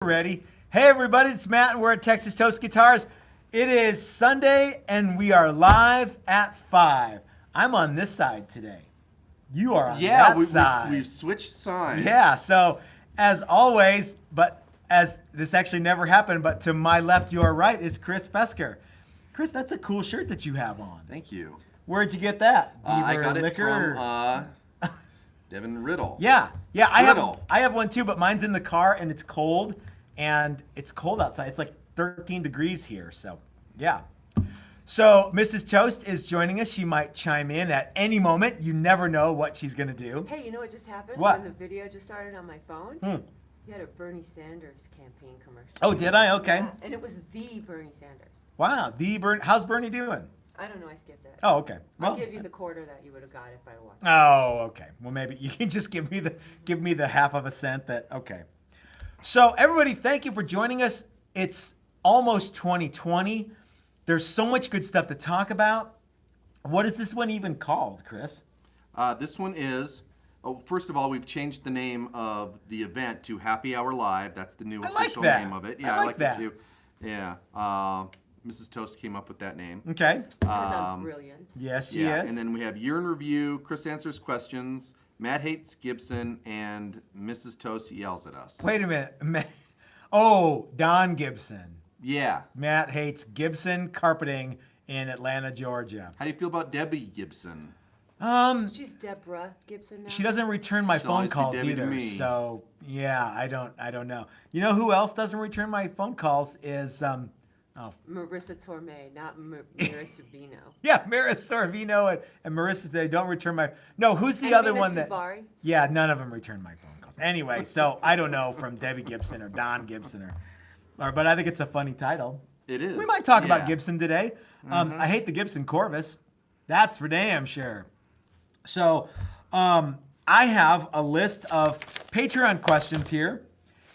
Ready? Hey everybody, it's Matt and we're at Texas Toast Guitars. It is Sunday and we are live at 5. I'm on this side today. You are on that side. We've switched sides. Yeah, so as always, but as this actually never happened, but to my left, your right is Chris Fesker. Chris, that's a cool shirt that you have on. Thank you. Where'd you get that? I got Liquor it from Devin Riddle. Yeah, I Riddle. have one too, but mine's in the car and it's cold. And it's cold outside. It's like 13 degrees here. So, yeah. So, Mrs. Toast is joining us. She might chime in at any moment. You never know what she's going to do. Hey, you know what just happened? What? When the video just started on my phone? You had a Bernie Sanders campaign commercial. Oh, did I? Okay. Yeah, and it was the Bernie Sanders. Wow. How's Bernie doing? I don't know. I skipped it. Oh, okay. I'll give you the quarter that you would have got if I watched. Oh, okay. Well, maybe you can just give me the half of a cent that, okay. So everybody, thank you for joining us. It's almost 2020. There's so much good stuff to talk about. What is this one even called, Chris? This one is, first of all, we've changed the name of the event to Happy Hour Live. That's the new official name of it. Yeah, I like that too. Yeah. Mrs. Toast came up with that name. Okay. Because I'm brilliant. Yes, she is. And then we have Year in Review, Chris Answers Questions, Matt Hates Gibson, and Mrs. Toast yells at us. Wait a minute. Oh, Don Gibson. Yeah. Matt Hates Gibson Carpeting in Atlanta, Georgia. How do you feel about Debbie Gibson? She's Deborah Gibson now. She doesn't return my She'll phone always be calls Debbie to either. me. So yeah, I don't know. You know who else doesn't return my phone calls is Marissa Torme, not Marissa Rubino. yeah, Maris Sorvino and Marissa. They don't return my. No, who's the other Nina one that? Suvari. Yeah, none of them return my phone calls. Anyway, so I don't know from Debbie Gibson or Don Gibson but I think it's a funny title. It is. We might talk about Gibson today. I hate the Gibson Corvus. That's for damn sure. So I have a list of Patreon questions here.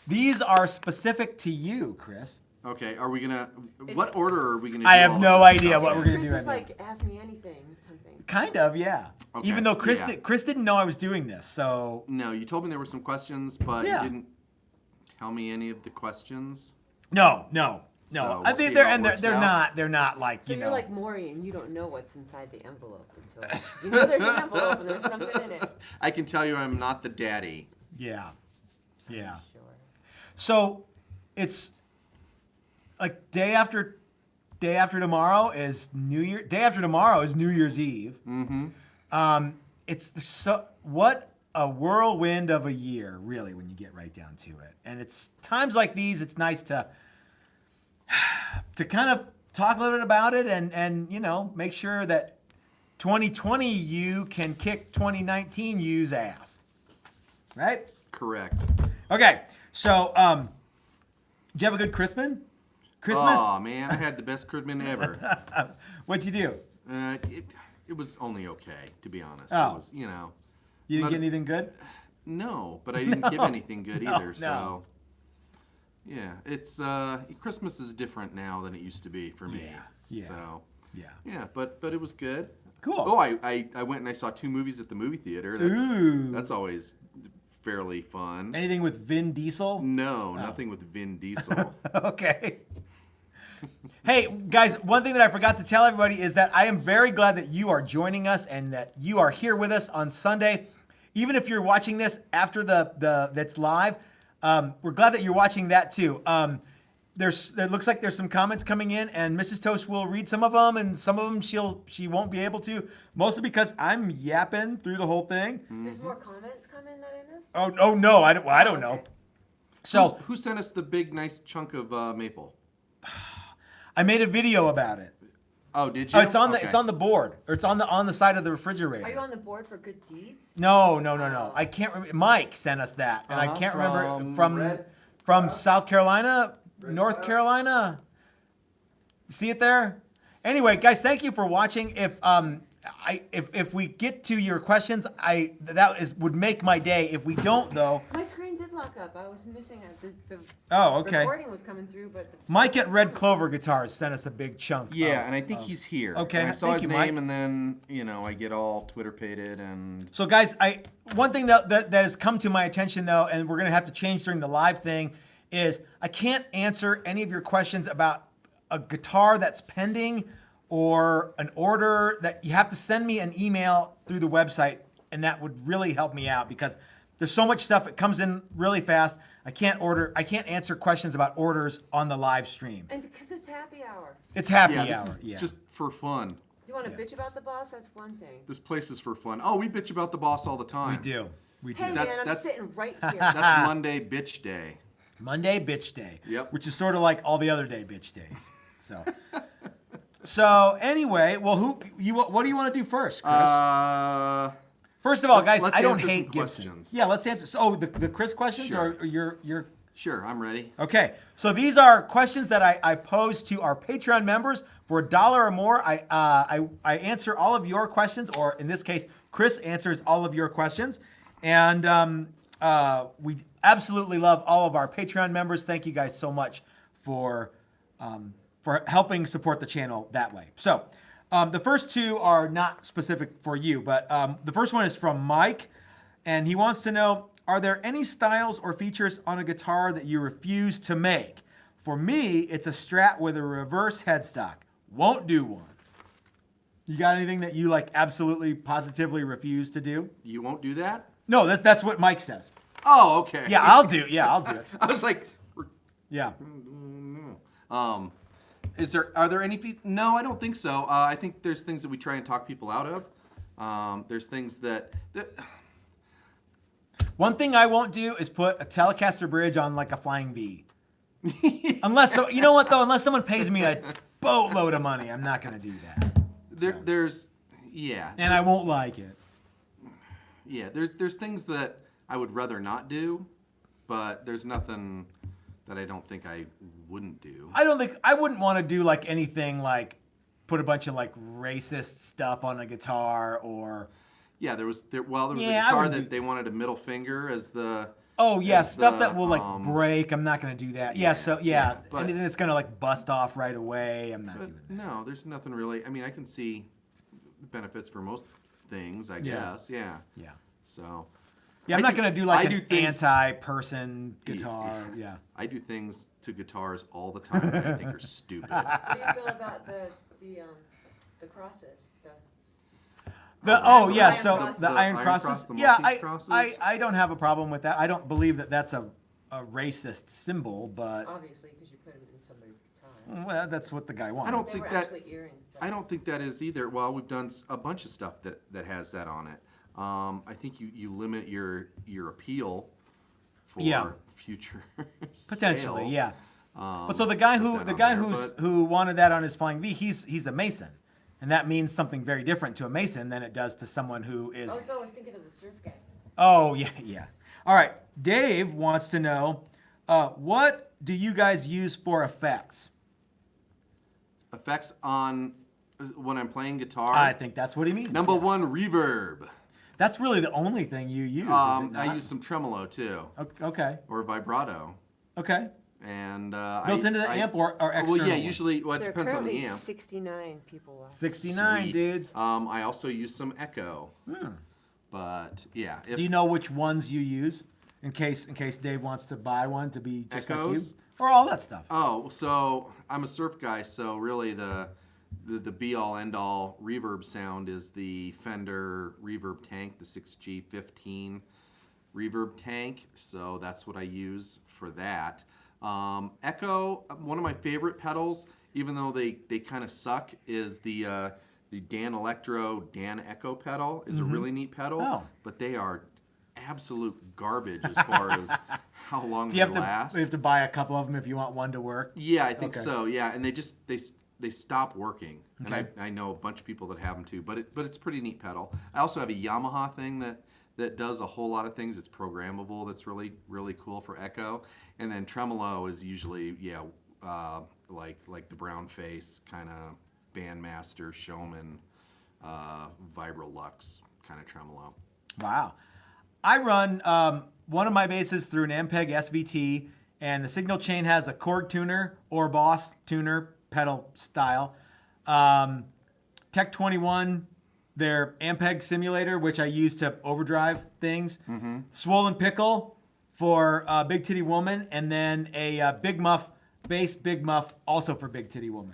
These are specific to you, Chris. Okay, are we gonna? What order are we gonna? I do have all no of this idea stuff what in? we're gonna Chris do is right like, ask me anything, something. Kind of, yeah. Okay, Even though Chris yeah. Chris didn't know I was doing this, so No, you told me there were some questions, but Yeah. you didn't tell me any of the questions. no. So I we'll think see they're how it and works they're out. not like So you you're know. like Maury and you don't know what's inside the envelope until you know there's an envelope and there's something in it. I can tell you I'm not the daddy. Yeah. Sure. So it's like day after tomorrow is New Year. Day after tomorrow is New Year's Eve. Mm-hmm. It's so what a whirlwind of a year, really, when you get right down to it. And it's times like these, it's nice to kind of talk a little bit about it and you know make sure that 2020 you can kick 2019 you's ass, right? Correct. Okay, so did you have a good Christmas? Oh man, I had the best Cridman ever. What'd you do? It was only okay, to be honest. Oh. It was, you know. You didn't Not- get anything good? No, but I didn't give anything good either. no. So yeah, it's Christmas is different now than it used to be for me. Yeah. So Yeah. yeah, but it was good. Cool. Oh, I went and I saw 2 movies at the movie theater. Ooh. That's always fairly fun. Anything with Vin Diesel? No, nothing with Vin Diesel. Okay. Hey, guys, one thing that I forgot to tell everybody is that I am very glad that you are joining us and that you are here with us on Sunday. Even if you're watching this after that's live, we're glad that you're watching that too. It looks like there's some comments coming in, and Mrs. Toast will read some of them, and some of them she won't be able to, mostly because I'm yapping through the whole thing. There's more comments coming that I missed? Oh no, I don't know. Okay. So Who sent us the big nice chunk of maple? I made a video about it. Oh, did you? Oh, it's on Okay. the board, or it's on the side of the refrigerator. Are you on the board for good deeds? No. Oh. I can't remember. Mike sent us that, and I can't remember Red- from South Carolina, North Carolina. You see it there? Anyway, guys, thank you for watching. If we get to your questions, would make my day. If we don't, though. My screen did lock up. I was missing it. The Oh, okay. recording was coming through, but Mike at Red Clover Guitars sent us a big chunk. Yeah, and I think he's here. Okay, And I saw thank his you, name, Mike. and then I get all Twitter-pated and. So guys, one thing that has come to my attention though, and we're gonna have to change during the live thing, is I can't answer any of your questions about a guitar that's pending or an order that you have to send me an email through the website, and that would really help me out because there's so much stuff. It comes in really fast. I can't answer questions about orders on the live stream. And because it's happy hour. It's happy This hour. is Yeah. just for fun. You want to bitch about the boss? That's one thing. This place is for fun. Oh, we bitch about the boss all the time. We do. We do. Hey, That's- man, I'm that's- sitting right here. That's Monday bitch day. Monday bitch day. Yep. Which is sort of like all the other day bitch days. So anyway, well, what do you want to do first, Chris? First of all, guys, let's I don't answer hate some Gibson. questions. Yeah, let's answer. So the Chris questions Sure. or your Sure, I'm ready. Okay, so these are questions that I pose to our Patreon members for $1 or more. I answer all of your questions, or in this case, Chris answers all of your questions, and we absolutely love all of our Patreon members. Thank you guys so much for helping support the channel that way. So the first two are not specific for you, but the first one is from Mike, and he wants to know, are there any styles or features on a guitar that you refuse to make? For me, it's a Strat with a reverse headstock. Won't do one. You got anything that you like absolutely positively refuse to do? You won't do that? No, that's what Mike says. Oh, okay. Yeah, I'll do it. I was like, Yeah. are there any No, I don't think so. I think there's things that we try and talk people out of. There's things that One thing I won't do is put a Telecaster bridge on like a Flying V. Unless, you know what though? Unless someone pays me a boatload of money, I'm not going to do that. And I won't like it. Yeah, there's things that I would rather not do, but there's nothing that I don't think I wouldn't do. I wouldn't want to do like anything like put a bunch of like racist stuff on a guitar or. Yeah, there was a guitar that they wanted a middle finger as the. Oh yeah, stuff that will like break. I'm not gonna do that. But and it's gonna like bust off right away. I'm not doing that. No, there's nothing really. I mean, I can see benefits for most things, I guess. Yeah. Yeah. So. Yeah, I'm not gonna do like an things, anti-person guitar. Yeah. I do things to guitars all the time that I think are stupid. What do you feel about the crosses? The iron crosses. The Yeah, Maltese crosses? I don't have a problem with that. I don't believe that that's a racist symbol, but obviously because you put them in somebody's guitar. well, that's what the guy wanted. I don't They think were that. actually earrings. Though. I don't think that is either. Well, we've done a bunch of stuff that has that on it. I think you limit your appeal for future potentially, sales. yeah. But so the guy who wanted that on his Flying V, he's a Mason, and that means something very different to a Mason than it does to someone who is. Oh, so I was thinking of the surf guy. Oh yeah. All right, Dave wants to know, what do you guys use for effects? Effects on when I'm playing guitar. I think that's what he means. Number yes. one, reverb. That's really the only thing you use. I use some tremolo too. Okay. Or vibrato. Okay. And built into the amp or external? Well, yeah, usually. Well, it There are depends on the currently amp. 69 people watching. 69 Sweet. dudes. I also use some echo. But yeah. Do you know which ones you use, in case Dave wants to buy one to be just like you, Echoes? or all that stuff? Oh, so I'm a surf guy, so really the be all end all reverb sound is the Fender reverb tank, the 6G15 reverb tank. So that's what I use for that. Echo, one of my favorite pedals, even though they kind of suck, is the Dan Electro Dan Echo pedal. Is a really neat pedal, but they are absolute garbage as far as how long they last. Do you have to buy a couple of them if you want one to work? Yeah, I think so. Yeah, and they stop working. Okay. And I know a bunch of people that have them too, but it's a pretty neat pedal. I also have a Yamaha thing that does a whole lot of things. It's programmable. That's really, really cool for echo. And then tremolo is usually, like the brown face kind of Bandmaster, Showman, Vibrolux kind of tremolo. Wow. I run one of my basses through an Ampeg SVT, and the signal chain has a Korg tuner or Boss tuner pedal style. Tech 21, their Ampeg simulator, which I use to overdrive things. Swollen Pickle, for Big Titty Woman, and then a Big Muff bass, Big Muff also for Big Titty Woman.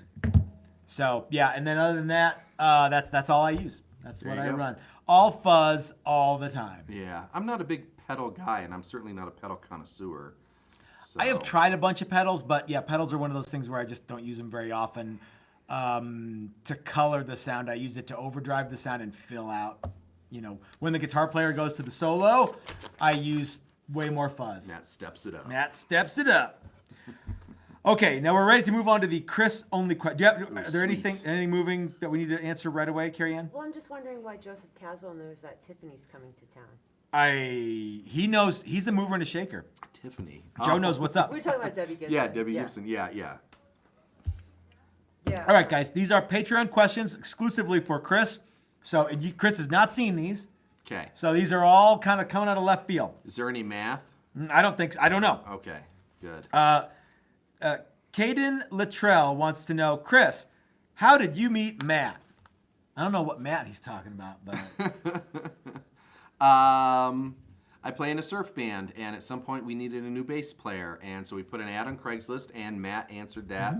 So yeah, and then other than that, that's all I use. That's what I run. All fuzz all the time. Yeah, I'm not a big pedal guy, and I'm certainly not a pedal connoisseur. So. I have tried a bunch of pedals, but yeah, pedals are one of those things where I just don't use them very often. To color the sound, I use it to overdrive the sound and fill out. You know, when the guitar player goes to the solo, I use way more fuzz. Matt steps it up. Matt steps it up. Okay, now we're ready to move on to the Chris only question. Are there anything moving that we need to answer right away, Carrie Ann? Well, I'm just wondering why Joseph Caswell knows that Tiffany's coming to town. He knows, he's a mover and a shaker. Tiffany. Joe knows what's up. We were talking about Debbie Gibson. Yeah, Debbie Gibson. Yeah. Yeah. All right, guys, these are Patreon questions exclusively for Chris. So Chris has not seen these. Okay. So these are all kind of coming out of left field. Is there any math? I don't think so. I don't know. Okay, good. Caden Luttrell wants to know, Chris, how did you meet Matt? I don't know what Matt he's talking about, but I play in a surf band, and at some point we needed a new bass player, and so we put an ad on Craigslist, and Matt answered that.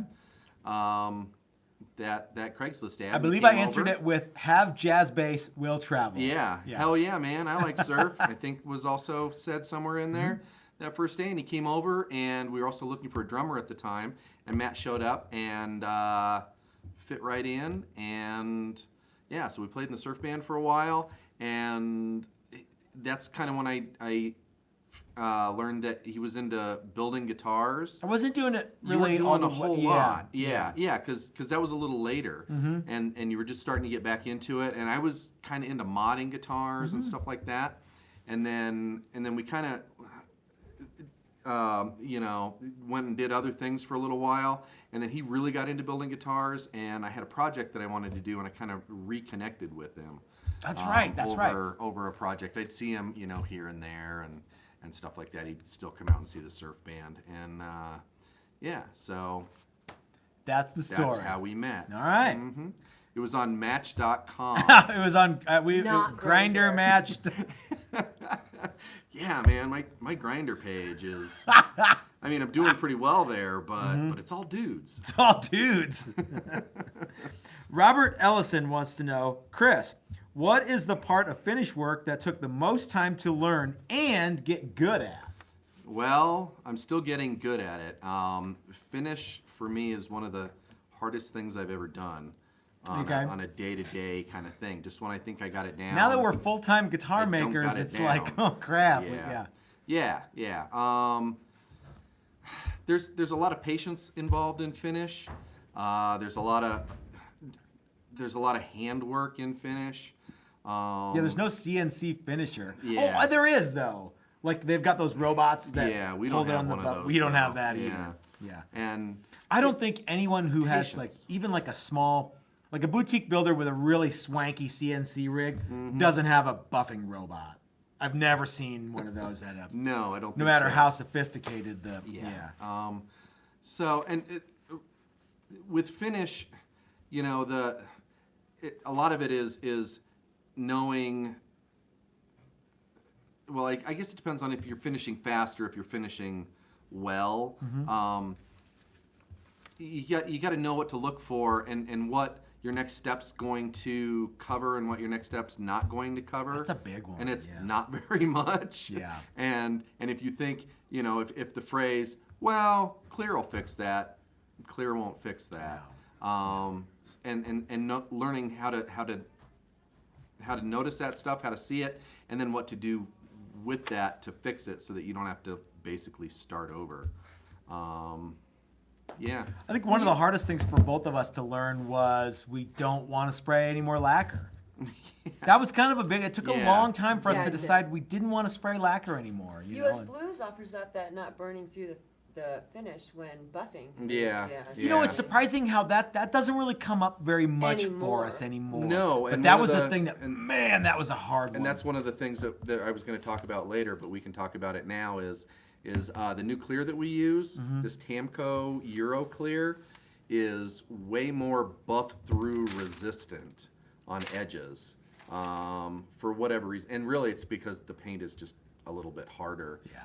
That Craigslist ad. I believe I answered it with "Have jazz bass will travel." Yeah, hell yeah, man! I like surf. I think was also said somewhere in there that first day, and he came over, and we were also looking for a drummer at the time, and Matt showed up and fit right in, and yeah, so we played in the surf band for a while, and that's kind of when I learned that he was into building guitars. I wasn't doing it You really weren't doing a whole lot. Yeah, because that was a little later, and you were just starting to get back into it, and I was kind of into modding guitars and stuff like that, and then we kind of went and did other things for a little while, and then he really got into building guitars, and I had a project that I wanted to do, and I kind of reconnected with him. That's right. Over a project. I'd see him, here and there, and stuff like that. He'd still come out and see the surf band, and so that's the story. That's how we met. All right. It was on Match.com. It was on Grinder matched. Yeah, man, my Grinder page is. I mean, I'm doing pretty well there, but it's all dudes. It's all dudes. Robert Ellison wants to know, Chris, what is the part of finish work that took the most time to learn and get good at? Well, I'm still getting good at it. Finish for me is one of the hardest things I've ever done on a day-to-day kind of thing. Just when I think I got it down. Now that we're full-time guitar makers, it's like, oh crap. Yeah. There's a lot of patience involved in finish. There's a lot of handwork in finish. There's no CNC finisher. Yeah. Oh, there is though. Like they've got those robots that we don't hold it have on one the of button. those. We don't have that Yeah. either. Yeah. And I don't think anyone who has Patience. even a small, like a boutique builder with a really swanky CNC rig doesn't have a buffing robot. I've never seen one of those at a. No, I don't. No think matter so. how sophisticated the. So with finish, a lot of it is knowing. Well, I guess it depends on if you're finishing fast or if you're finishing well. You got to know what to look for and what your next step's going to cover and what your next step's not going to cover. That's a big one. And it's not very much. Yeah. And if you think, if the phrase, well, clear will fix that, clear won't fix that. And learning how to notice that stuff, how to see it, and then what to do with that to fix it so that you don't have to basically start over. I think one of the hardest things for both of us to learn was we don't want to spray any more lacquer. That was kind of it took a long time for us to decide we didn't want to spray lacquer anymore. US Blues offers up that not burning through the finish when buffing. It's surprising how that doesn't really come up very much for us anymore. No, but that was the thing that that was a hard one. And that's one of the things that I was going to talk about later, but we can talk about it now is the new clear that we use, this Tamco Euro clear, is way more buff through resistant on edges for whatever reason. And really it's because the paint is just a little bit harder. Yeah.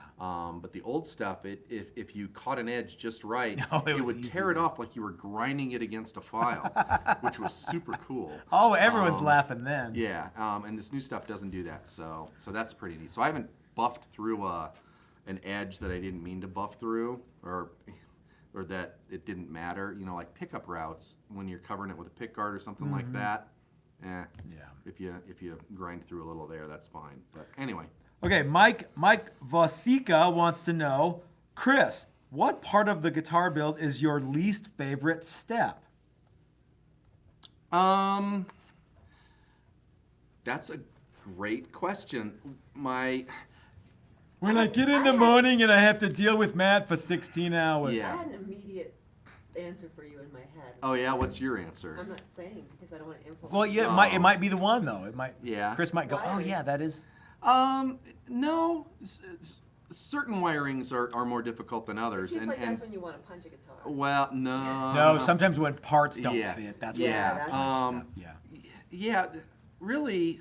But the old stuff, if you caught an edge just right, No, it would tear it off like you were grinding it against a file, which was super cool. Oh, everyone's laughing then. Yeah, and this new stuff doesn't do that, so that's pretty neat. So I haven't buffed through an edge that I didn't mean to buff through, or that it didn't matter. You know, like pickup routes when you're covering it with a pick guard or something like that. Yeah. If you grind through a little there, that's fine. But anyway. Okay, Mike Vosika wants to know, Chris, what part of the guitar build is your least favorite step? That's a great question. When I get in the morning and I have to deal with Matt for 16 hours. Yeah. I had an immediate answer for you in my head. Oh yeah, what's your answer? I'm not saying because I don't want to influence. Well, yeah, it might be the one though. It might. Yeah. Chris might go, oh Wiring. yeah, that is. No. Certain wirings are more difficult than It others. seems like and that's when you want to punch a guitar. well, no. No, sometimes when parts don't Yeah. fit, that's Yeah, what that's happens. Yeah, really.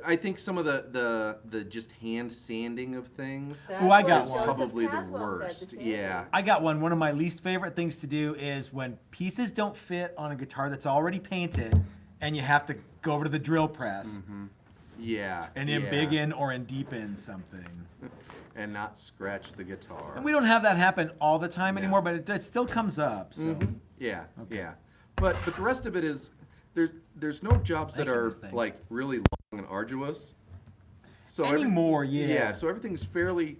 I think some of the just hand sanding of things. That's Ooh, I what got one. Joseph Probably the Caswell said, worst. the same Yeah. thing. I got one. One of my least favorite things to do is when pieces don't fit on a guitar that's already painted, and you have to go over to the drill press Yeah. and yeah. embiggen or deepen something. And not scratch the guitar. And we don't have that happen all the time No. anymore, but it still comes up. So. Yeah, yeah. But the rest of it is there's no jobs that Making are this thing. like really long and arduous. So Anymore, yeah. Yeah, so everything's fairly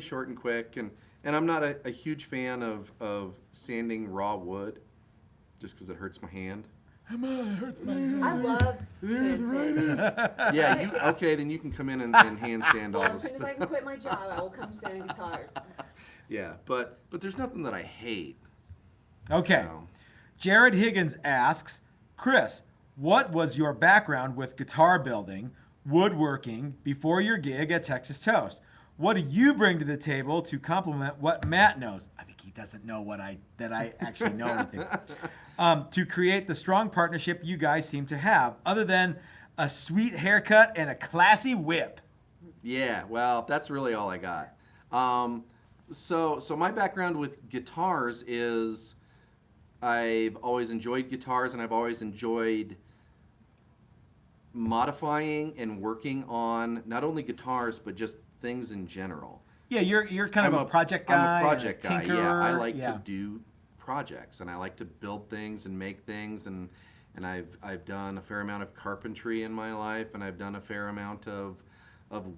short and quick, and I'm not a huge fan of sanding raw wood, just because it hurts my hand. I love hand sanding. Yeah, okay, then you can come in and hand sand all Well, this as soon as I can quit my job, I will come sand guitars. Yeah, but there's nothing that I hate. Okay. So. Jared Higgins asks, Chris, what was your background with guitar building, woodworking before your gig at Texas Toast? What do you bring to the table to complement what Matt knows? I think he doesn't know that I actually know anything. To create the strong partnership you guys seem to have, other than a sweet haircut and a classy whip. Yeah, well, that's really all I got. So my background with guitars is I've always enjoyed guitars, and I've always enjoyed modifying and working on not only guitars but just things in general. Yeah, you're kind of a project guy. I'm a project guy. tinkerer. Yeah, I like to do projects, and I like to build things and make things, and I've done a fair amount of carpentry in my life, and I've done a fair amount of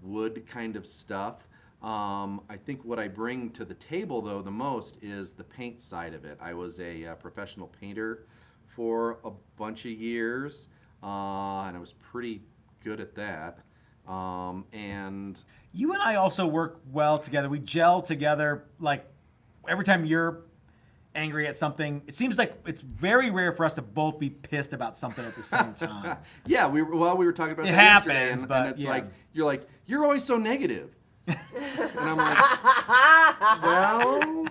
wood kind of stuff. I think what I bring to the table, though, the most is the paint side of it. I was a professional painter for a bunch of years, and I was pretty good at that. And You and I also work well together. We gel together. Like every time you're angry at something, it seems like it's very rare for us to both be pissed about something at the same time. yeah, we were talking about It that yesterday, happens, and but it's yeah. like you're always so negative. And I'm like, well,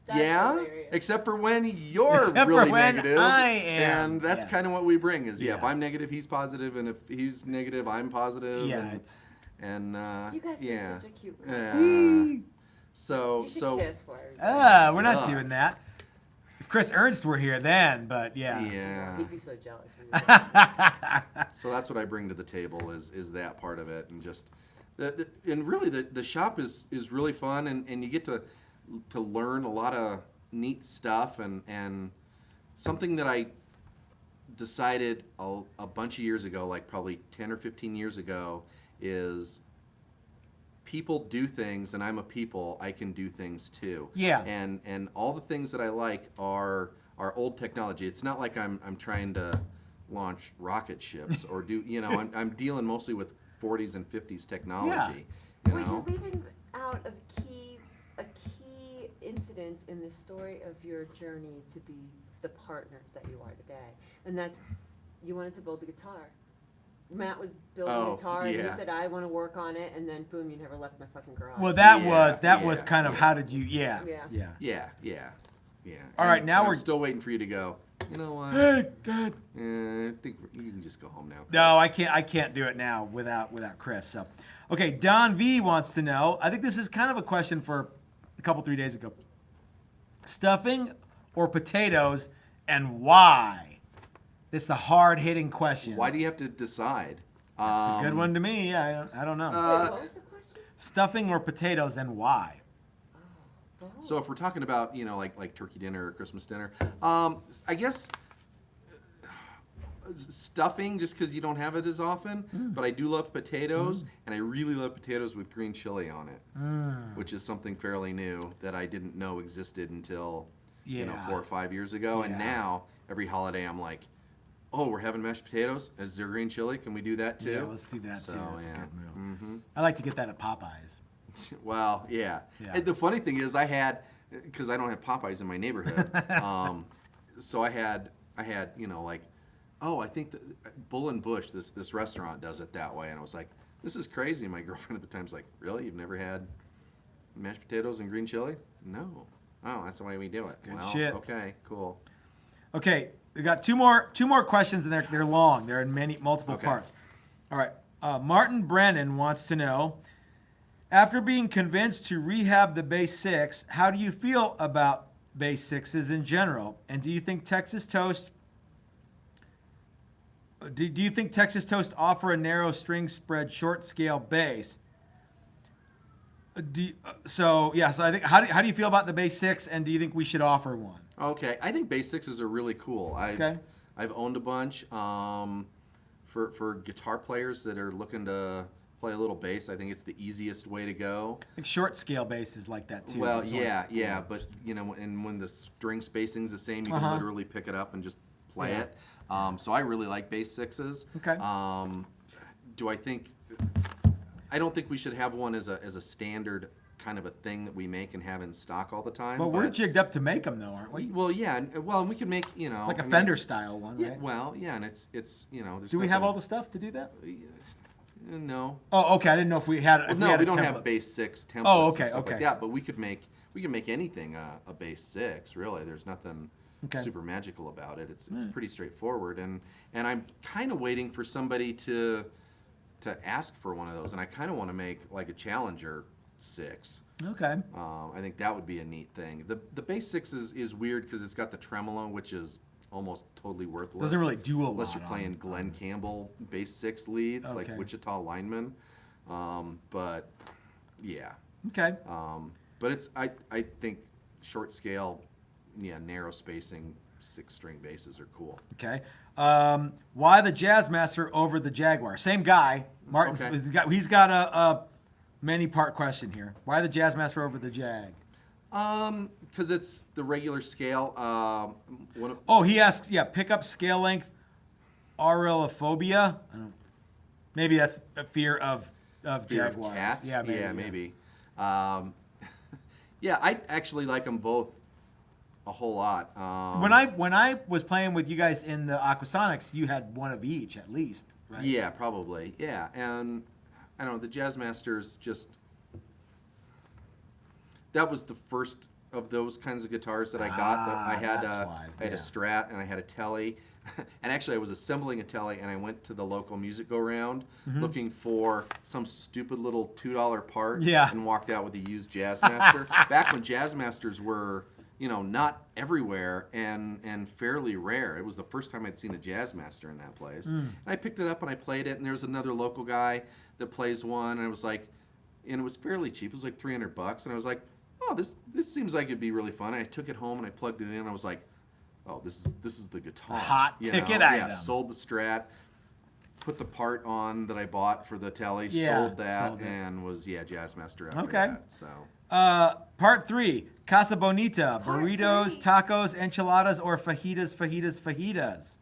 That's yeah, hilarious. except for when you're Except for really when negative, I am. and that's Yeah. kind of what we bring. Is if Yeah. I'm negative, he's positive, and if he's negative, I'm positive. Yeah, and, it's and You guys yeah, make such a cute couple. yeah. So You should kiss for everything. we're not Ugh. doing that. If Chris Ernst were here, then, but yeah. yeah. He'd be so jealous. So that's what I bring to the table is that part of it, and just and really the shop is really fun, and you get to learn a lot of neat stuff, and something that I decided a bunch of years ago, like probably 10 or 15 years ago, is people do things, and I'm a people. I can do things too. Yeah. And all the things that I like are old technology. It's not like I'm trying to launch rocket ships or do I'm dealing mostly with 40s and 50s technology. Well, You you're know. leaving out a key incident in the story of your journey to be the partners that you are today, and that's you wanted to build a guitar. Matt was building a guitar, and you yeah. said, "I want to work on it," and then boom, you never left my fucking garage. Well, that Yeah, was yeah, kind of yeah. how did you? Yeah. Yeah. Yeah. All right, now I'm we're- still waiting for you to go. You know what? Hey, God. I think you can just go home now. No, Chris. I can't do it now without Chris. So, Okay, Don V wants to know. I think this is kind of a question for a couple, 3 days ago. Stuffing or potatoes, and why? It's the hard-hitting question. Why do you have to decide? That's a good one to me. Yeah, I don't know. Wait, what was the question? Stuffing or potatoes, and why? So if we're talking about, like turkey dinner or Christmas dinner, I guess stuffing, just because you don't have it as often. But I do love potatoes, and I really love potatoes with green chili on it, which is something fairly new that I didn't know existed until 4 or 5 years ago. And now every holiday I'm like, oh, we're having mashed potatoes. Is there green chili? Can we do that too? Yeah, let's do that too. That's a good move. Mm-hmm. I like to get that at Popeyes. Well, yeah. And the funny thing is, I had, because I don't have Popeyes in my neighborhood, so I had, like, oh, I think that Bull and Bush, this restaurant does it that way, and I was like, this is crazy. My girlfriend at the time's like, really? You've never had mashed potatoes and green chili? No. Oh, that's the way we do it. Good well, shit. Okay, cool. Okay, we got two more questions, and they're long. They're in multiple parts. All right. Martin Brennan wants to know, after being convinced to rehab the bass six, how do you feel about bass sixes in general? And do you think Texas Toast offer a narrow string spread short scale bass? So I think how do you feel about the bass six, and do you think we should offer one? Okay, I think bass sixes are really cool. I've owned a bunch. For guitar players that are looking to play a little bass, I think it's the easiest way to go. I think short scale bass is like that too. Well, but and when the string spacing's the same, you can literally pick it up and just play it. So I really like bass sixes. Okay. I don't think we should have one as a standard kind of a thing that we make and have in stock all the time. Well, we're jigged up to make them though, aren't we? Well, yeah. Well, we can make like a Fender style one, right? Yeah. Well, yeah, and it's there's. Do we have all the stuff to do that? No. Oh, okay. I didn't know if we had. We don't have bass six templates. Oh, okay, and stuff okay. Like that, but we can make anything a bass six. Really, there's nothing super magical about it. It's pretty straightforward, and I'm kind of waiting for somebody to ask for one of those, and I kind of want to make like a Challenger six. Okay. I think that would be a neat thing. The bass six is weird because it's got the tremolo, which is almost totally worthless. Doesn't really do a lot. Unless you're playing Glenn Campbell bass six leads, like Wichita Lineman. But yeah. Okay. But I think short scale, narrow spacing 6-string basses are cool. Okay. Why the Jazzmaster over the Jaguar? Same guy, Martin. Okay. He's got a many-part question here. Why the Jazzmaster over the Jag? Because it's the regular scale. He asks, pickup scale length, aurilophobia. Maybe that's a fear of Jaguars. Of cats? Yeah, maybe. Maybe. I actually like them both a whole lot. When I was playing with you guys in the Aquasonics, you had one of each at least, right? Yeah, probably. Yeah, and I don't know, the Jazzmaster's just, that was the first of those kinds of guitars that I got. I had a Strat and I had a Tele. And actually I was assembling a Tele and I went to the local music go-round looking for some stupid little $2 part and walked out with a used Jazzmaster. Back when Jazzmasters were, not everywhere and fairly rare. It was the first time I'd seen a Jazzmaster in that place. And I picked it up and I played it, and there was another local guy that plays one, and I was like, and it was fairly cheap. It was like $300, and I was like, oh, this seems like it'd be really fun. And I took it home and I plugged it in, and I was like, oh, this is the guitar. Hot ticket item. Yeah, sold the Strat, put the part on that I bought for the Tele, sold that, and was Jazzmaster after that. So. Part 3, Casa Bonita, burritos, tacos, enchiladas, or fajitas.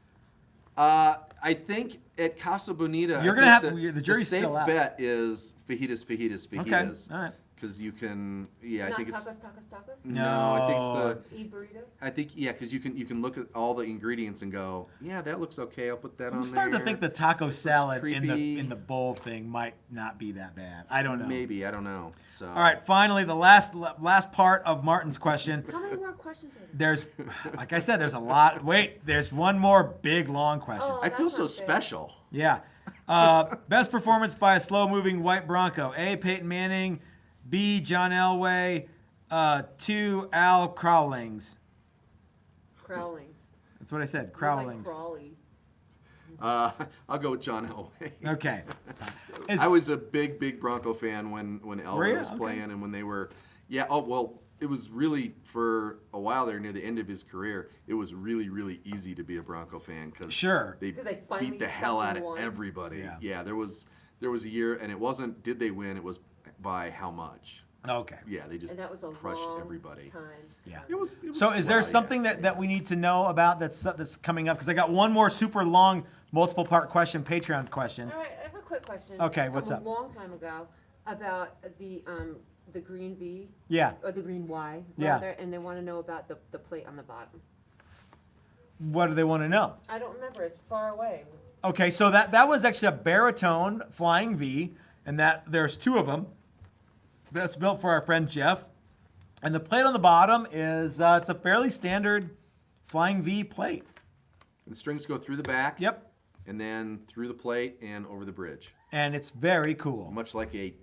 I think at Casa Bonita, you're gonna have the jury's still out. The safe bet is fajitas. Okay, all right. Because you can, I think tacos, it's tacos. No, I think it's Eat burritos. I think because you can look at all the ingredients and go, that looks okay. I'll put that on there. I'm starting to think the taco salad in the bowl thing might not be that bad. I don't know. Maybe, I don't know. So. All right, finally the last part of Martin's question. How many more questions are there? There's, like I said, there's a lot. Wait, there's one more big long question. Oh, I feel so fair. special. Yeah. Best performance by a slow-moving white Bronco. A. Peyton Manning. B. John Elway. 2. Al Crowlings. Crowlings. That's what I said. More like Crowlings. Crawley. I'll go with John Elway. Okay. I was a big Bronco fan when Elway was Okay. playing and when they were. Yeah. Oh well, it was really for a while there near the end of his career. It was really easy to be a Bronco fan because Sure. they 'Cause they finally beat the hell out of won. everybody. Yeah. There was a year, and it wasn't did they win? It was by how much. Okay. Yeah, they just And that was a crushed long everybody. time. Yeah. It was So is there wow, something yeah. that we need to know about that's coming up? Because I got one more super long multiple part question, Patreon question. All right, I have a quick question. Okay, what's up? From a long time ago about the green V. Yeah. Or the green Y, Yeah. rather, and they want to know about the plate on the bottom. What do they want to know? I don't remember. It's far away. Okay, so that was actually a baritone flying V, and that there's 2 of them. That's built for our friend Jeff, and the plate on the bottom is it's a fairly standard flying V plate. The strings go through the back. Yep, And then through the plate and over the bridge, and it's very cool. much like a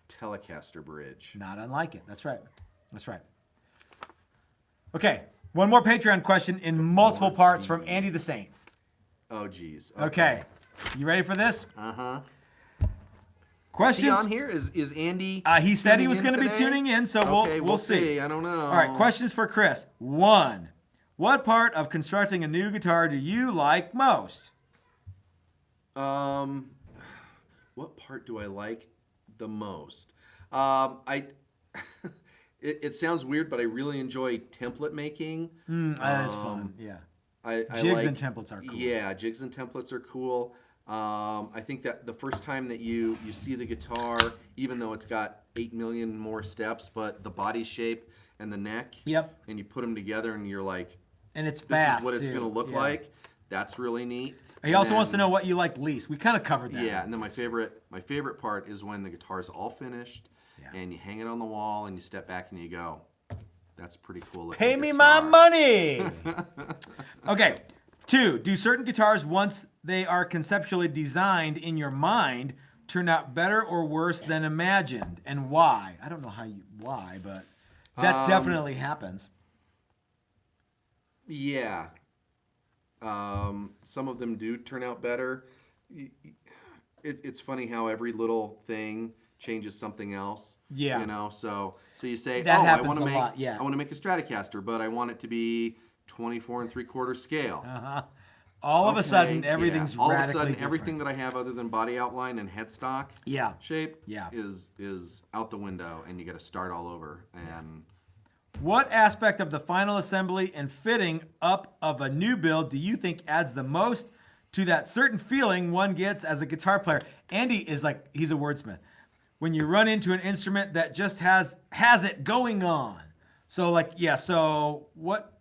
Telecaster bridge. Not unlike it. That's right. That's right. Okay, one more Patreon question in multiple parts from Andy the Saint. Oh geez. Okay, you ready for this? Uh-huh. Questions? Is he on here? Is Andy? He said he tuning was in going to be today? tuning in, so Okay, we'll see. I don't know. All right, questions for Chris. 1. What part of constructing a new guitar do you like most? What part do I like the most? It sounds weird, but I really enjoy template making. That's fun. Yeah. I Jigs like, and templates are cool. Yeah, jigs and templates are cool. I think that the first time that you see the guitar, even though it's got 8 million more steps, but the body shape and the neck, Yep. and you put them together and you're like, And it's this fast. is what it's too. going to look Yeah. like. That's really neat. He And also wants to then- know what you like least. We kind of covered that. Yeah, and then my favorite part is when the guitar's all finished, Yeah. and you hang it on the wall, and you step back and you go, "That's pretty cool." looking Pay me guitar." my money. Okay. 2. Do certain guitars, once they are conceptually designed in your mind, turn out better or worse than imagined, and why? I don't know why, but that definitely happens. Yeah. Some of them do turn out better. It's funny how every little thing changes something else. Yeah. You know, so you say, That oh, I happens want to a make lot, yeah. I want to make a Stratocaster, but I want it to be 24 3/4 scale. Uh-huh. All of a sudden, Okay, everything's yeah. All of a radically sudden, different. everything that I have other than body outline and headstock Yeah. shape Yeah. is out the window, and you got to start all over. And What aspect of the final assembly and fitting up of a new build do you think adds the most to that certain feeling one gets as a guitar player? Andy is like, he's a wordsmith. When you run into an instrument that just has it going on. So like, yeah, so what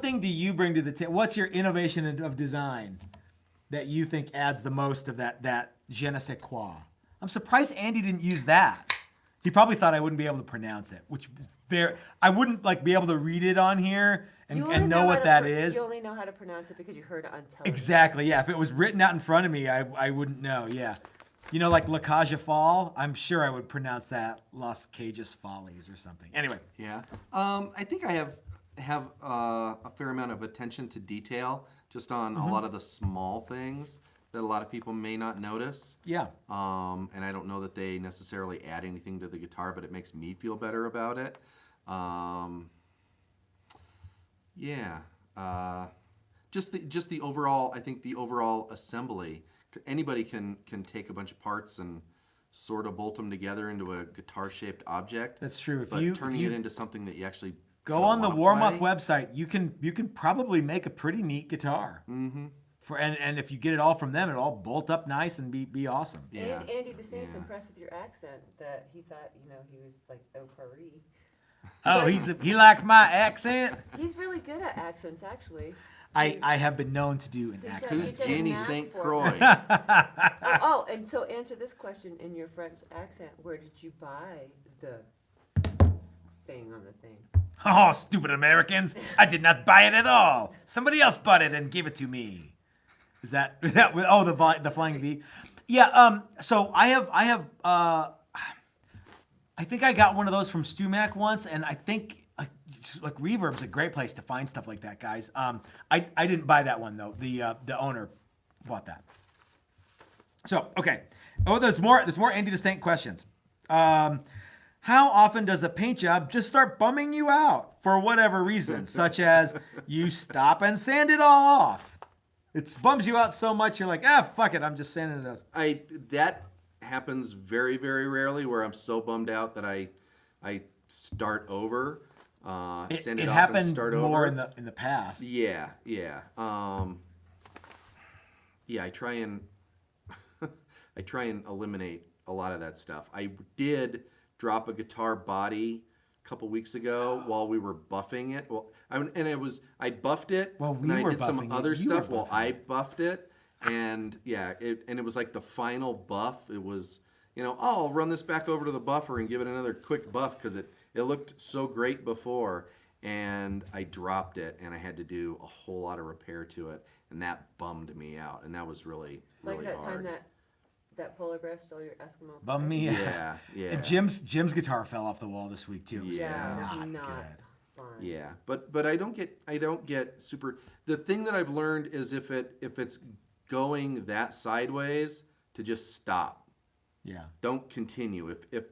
thing do you bring to the table? What's your innovation of design that you think adds the most of that je ne sais quoi? I'm surprised Andy didn't use that. He probably thought I wouldn't be able to pronounce it, which is I wouldn't like be able to read it on here and know what that is. You only know how to pronounce it because you heard it on television. Exactly, yeah. If it was written out in front of me, I wouldn't know, yeah. You know, like La Cage aux Folles, I'm sure I would pronounce that Las Cages Follies or something. Anyway. yeah, I think I have a fair amount of attention to detail just on a lot of the small things that a lot of people may not notice. Yeah. And I don't know that they necessarily add anything to the guitar, but it makes me feel better about it. Yeah. Just the overall. I think the overall assembly. Anybody can take a bunch of parts and sort of bolt them together into a guitar-shaped object. That's true. But turning it into something that you actually go kinda on the wanna Warmoth play. website, you can probably make a pretty neat guitar. Mm-hmm. And if you get it all from them, it'll all bolt up nice and be awesome. Yeah. And Andy the Saint's Yeah. impressed with your accent that he thought, he was like au Paris. Oh, he likes my accent. He's really good at accents, actually. I have been known to do an He's got- accent. Who's He's got a Janie knack St. for it. Croix? And so answer this question in your French accent. Where did you buy the thing on the thing? Oh, stupid Americans! I did not buy it at all. Somebody else bought it and gave it to me. Is that the Flying V? Yeah. So I have. I think I got one of those from StuMac once, and I think like Reverb's a great place to find stuff like that, guys. I didn't buy that one though. The owner bought that. So okay. Oh, there's more. There's more Andy the Saint questions. How often does a paint job just start bumming you out for whatever reason, such as you stop and sand it all off? It bums you out so much you're like, fuck it, I'm just sanding it off. That happens very, very rarely, where I'm so bummed out that I start over, send it off and start over. It happened more in the past. Yeah. I try and eliminate a lot of that stuff. I did drop a guitar body a couple weeks ago while we were buffing it. Well, I buffed it, and I did some other stuff while I buffed it, and it was like the final buff. It was, I'll run this back over to the buffer and give it another quick buff because it looked so great before, and I dropped it, and I had to do a whole lot of repair to it, and that bummed me out, and that was really, really like that hard. time that polar bear stole your Eskimo. Bummed me out. Yeah. And Jim's guitar fell off the wall this week too. Yeah, Not not good. fun. Yeah, but I don't get super. The thing that I've learned is if it's going that sideways, to just stop. Yeah. Don't continue. If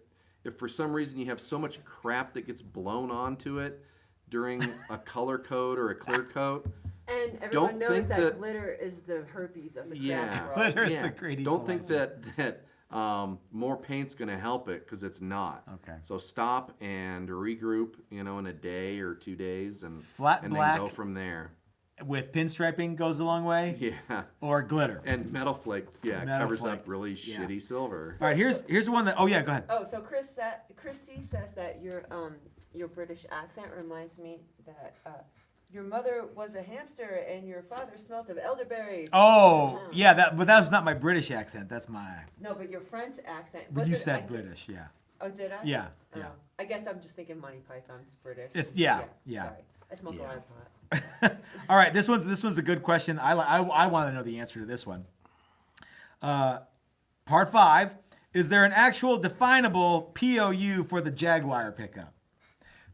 for some reason you have so much crap that gets blown onto it during a color coat or a clear coat. And everyone knows that glitter is the herpes of the craft world. Glitter's the great Don't think that more paint's going to help it, because it's not. Okay. So stop and regroup, in a day or 2 days, and Flat and black then go from there. with pinstriping goes a long way. Yeah. Or glitter. And metal flake, covers up really shitty silver. All right, here's one that. Oh yeah, go ahead. Oh, so Chris C says that your British accent reminds me that your mother was a hamster and your father smelt of elderberries. Oh yeah, but that was not my British accent. That's my. No, but your French accent. You said British, yeah. Oh, did I? Yeah. Oh. I guess I'm just thinking Monty Python's British. It's Sorry, I smoke a lot of pot. All right, this one's a good question. I want to know the answer to this one. Part 5: is there an actual definable POU for the Jaguar pickup?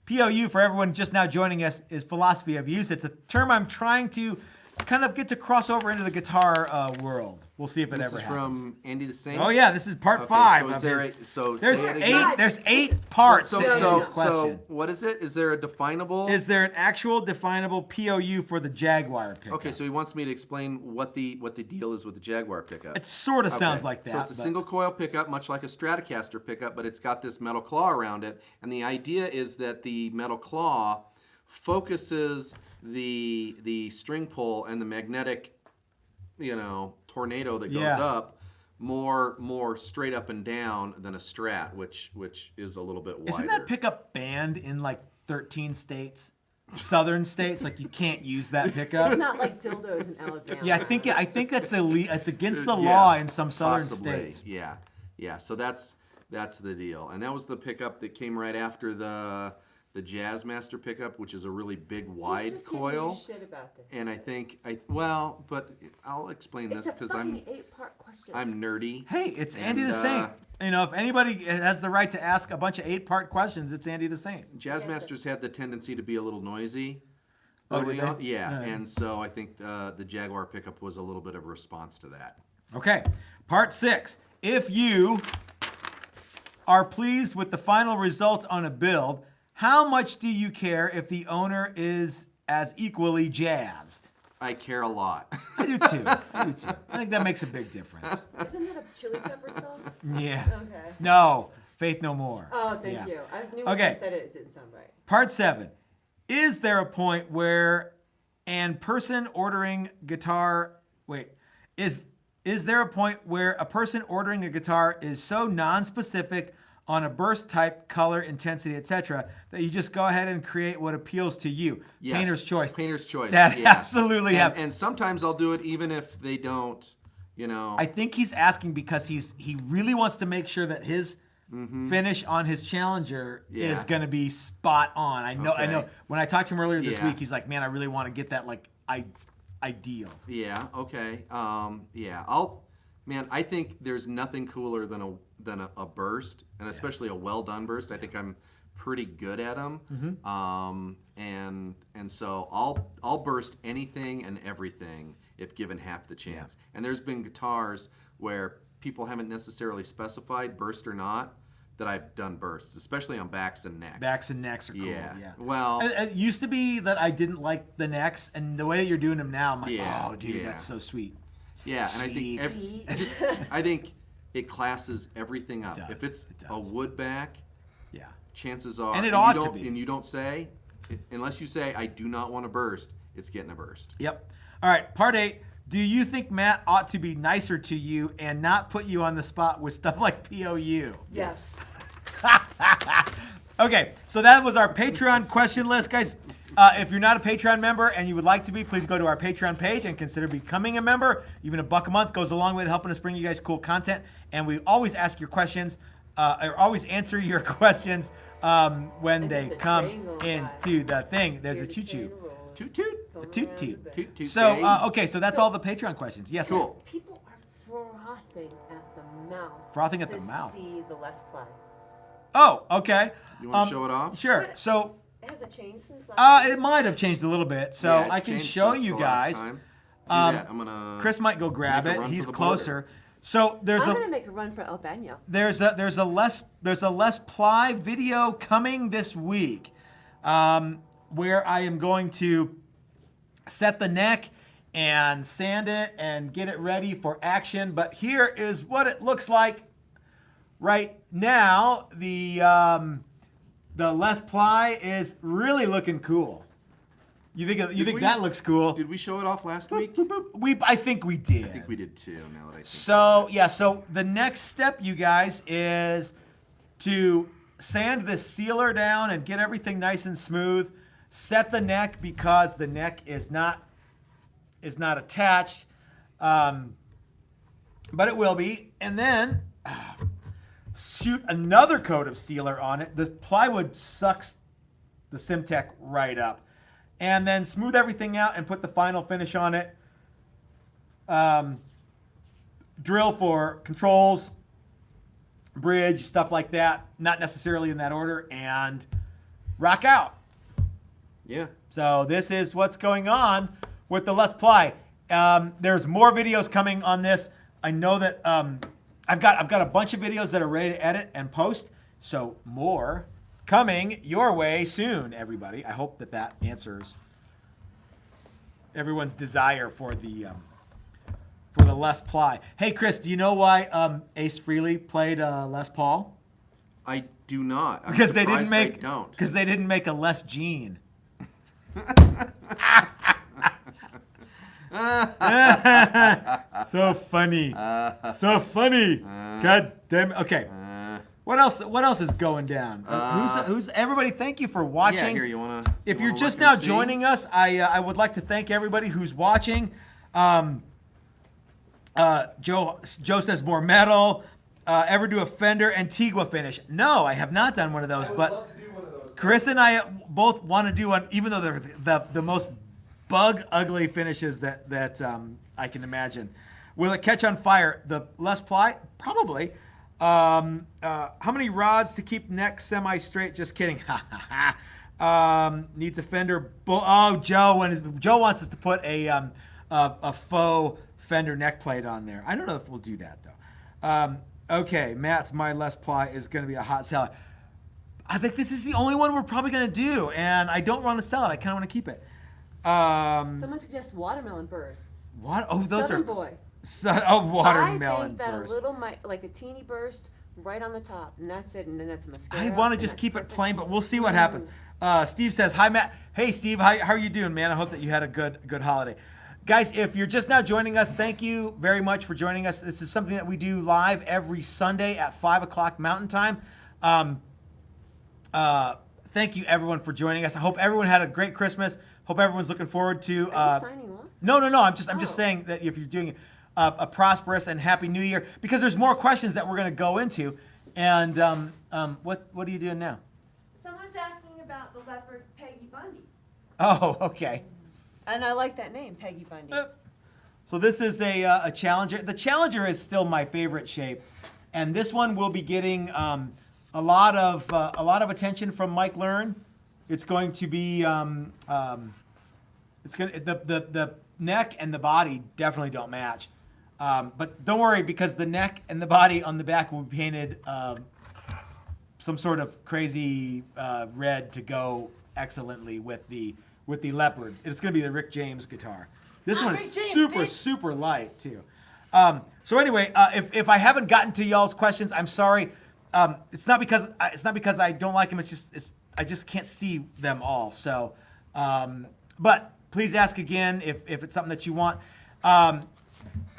POU, for everyone just now joining us, is philosophy of use. It's a term I'm trying to kind of get to cross over into the guitar world. We'll see if it ever happens. This is from Andy the Saint? Oh yeah, this is part 5. There's 8 parts to this question. So what is it? Is there a definable? Is there an actual definable POU for the Jaguar pickup? Okay, so he wants me to explain what the deal is with the Jaguar pickup. It sort of sounds like that. So it's a single coil pickup, much like a Stratocaster pickup, but it's got this metal claw around it. And the idea is that the metal claw focuses the string pull and the magnetic, tornado that goes up more straight up and down than a Strat, which is a little bit wider. Isn't that pickup banned in like 13 states? Southern states, like you can't use that pickup. It's not like dildos in Alabama. Yeah, I think that's it's against the law in some southern states. Yeah. So that's the deal, and that was the pickup that came right after the Jazzmaster pickup, which is a really big wide He's just coil. giving you shit about this. And I think but I'll explain this because It's a fucking 8-part question. I'm nerdy. Hey, it's Andy the Saint. If anybody has the right to ask a bunch of 8-part questions, it's Andy the Saint. Jazzmasters had the tendency to be a little noisy Oh, early did they? on. Yeah, and so I think the Jaguar pickup was a little bit of a response to that. Okay, part 6. If you are pleased with the final result on a build, how much do you care if the owner is as equally jazzed? I care a lot. I do too. I think that makes a big difference. Isn't that a Chili Pepper song? Yeah. Okay. No, Faith No More. Oh, thank you. I knew when Okay. you said it, it didn't sound right. Part 7. Is there a point where is there a point where a person ordering a guitar is so non-specific on a burst type, color, intensity, etc., that you just go ahead and create what appeals to you? Yes. Painter's choice. Painter's choice. That yeah. absolutely happens. And sometimes I'll do it even if they don't, I think he's asking because he really wants to make sure that his finish on his Challenger is going to be spot on. I know. When I talked to him earlier this week, he's like, man, I really want to get that ideal. Yeah. Okay. Man, I think there's nothing cooler than a burst, and especially a well done burst. I think I'm pretty good at them, and so I'll burst anything and everything if given half the chance. Yeah. And there's been guitars where people haven't necessarily specified burst or not that I've done bursts, especially on backs and necks. Backs and necks are cool. Yeah. Yeah. Well, it used to be that I didn't like the necks, and the way that you're doing them now, I'm like, Yeah, oh, dude, yeah. that's so sweet. yeah, and Sweet. I think it classes everything up. It does, If it's it does. a wood back, Yeah. chances are, And it you ought to don't- be. And you don't say, unless you say, I do not want a burst, it's getting a burst. Yep. All right, part 8. Do you think Matt ought to be nicer to you and not put you on the spot with stuff like POU? Yes. Okay, so that was our Patreon question list, guys. If you're not a Patreon member and you would like to be, please go to our Patreon page and consider becoming a member. Even $1 a month goes a long way to helping us bring you guys cool content. And we always ask your questions, or always answer your questions when And they there's a come train going into the thing. There's Hear a the choo-choo. train roll, Toot toot. going toot around toot. the bend. Toot toot. So, babe. okay, so that's all the Patreon questions. Yes, ma'am. Cool. People are frothing at the mouth. Frothing at to the mouth. see the Let's Play. Oh, okay. You want to show it off? Sure. What- So, Has it changed since last it might have changed a little bit. So Yeah, it's I can changed show since you the last guys. time. Do Um, that. I'm gonna. Chris might go grab make a it. run for He's the closer. So there's I'm going to a make a run for El Baño. there's a Les Ply video coming this week, where I am going to set the neck and sand it and get it ready for action. But here is what it looks like right now. The Les Ply is really looking cool. You think that looks cool? Did we show it off last week? I think we did. I think we did too. Now that I think. So yeah, so the next step, you guys, is to sand the sealer down and get everything nice and smooth. Set the neck because the neck is not attached, but it will be. And then shoot another coat of sealer on it. The plywood sucks the Simtech right up. And then smooth everything out and put the final finish on it. Drill for controls, bridge, stuff like that. Not necessarily in that order. And rock out. Yeah. So this is what's going on with the Les Ply. There's more videos coming on this. I know that I've got a bunch of videos that are ready to edit and post. So more coming your way soon, everybody. I hope that answers everyone's desire for the Les Ply. Hey, Chris, do you know why Ace Frehley played Les Paul? I do not. I'm Because they didn't surprised make don't. because they didn't make a Les Jean. So funny. So funny. God damn it. Okay. What else is going down? Who's everybody? Thank you for watching. Yeah, here you wanna. If you you're wanna just look and now see? joining us, I would like to thank everybody who's watching. Joe says more metal. Ever do a Fender Antigua finish? No, I have not done one of those. But Chris and I both want to do one, even though they're the most bug ugly finishes that I can imagine. Will it catch on fire? The Les Ply? Probably. How many rods to keep neck semi-straight? Just kidding. Needs a Fender. Joe wants us to put a faux Fender neck plate on there. I don't know if we'll do that though. Okay, Matt's My Les Ply is going to be a hot seller. I think this is the only one we're probably going to do, and I don't want to sell it. I kind of want to keep it. Someone suggests watermelon bursts. What? Oh, those Southern are Boy. Watermelon I think that burst. a little, like a teeny burst right on the top, and that's it, and then that's mascara. I want to and just that's keep it perfect. plain, but we'll see what happens. Steve says, "Hi, Matt. Hey, Steve. How are you doing, man? I hope that you had a good holiday." Guys, if you're just now joining us, thank you very much for joining us. This is something that we do live every Sunday at 5 o'clock Mountain Time. Thank you, everyone, for joining us. I hope everyone had a great Christmas. Hope everyone's looking forward to. Are you signing off? No. I'm just Oh. saying that if you're doing a prosperous and happy New Year, because there's more questions that we're going to go into. And what are you doing now? Someone's asking about the leopard Peggy Bundy. Oh, okay. And I like that name, Peggy Bundy. So this is a Challenger. The Challenger is still my favorite shape, and this one will be getting a lot of attention from Mike Learn. It's going to be the neck and the body definitely don't match, but don't worry because the neck and the body on the back will be painted some sort of crazy red to go excellently with the leopard. It's going to be the Rick James guitar. This one is super light too. So anyway, if I haven't gotten to y'all's questions, I'm sorry. It's not because I don't like them. I just can't see them all. So, but please ask again if it's something that you want. A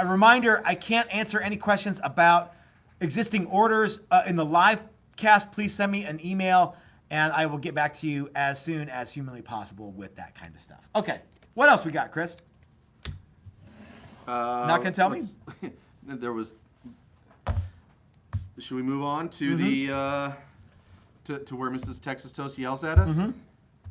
reminder: I can't answer any questions about existing orders in the live cast. Please send me an email, and I will get back to you as soon as humanly possible with that kind of stuff. Okay, what else we got, Chris? Not gonna tell me? There was. Should we move on to the to where Mrs. Texas Toast yells at us?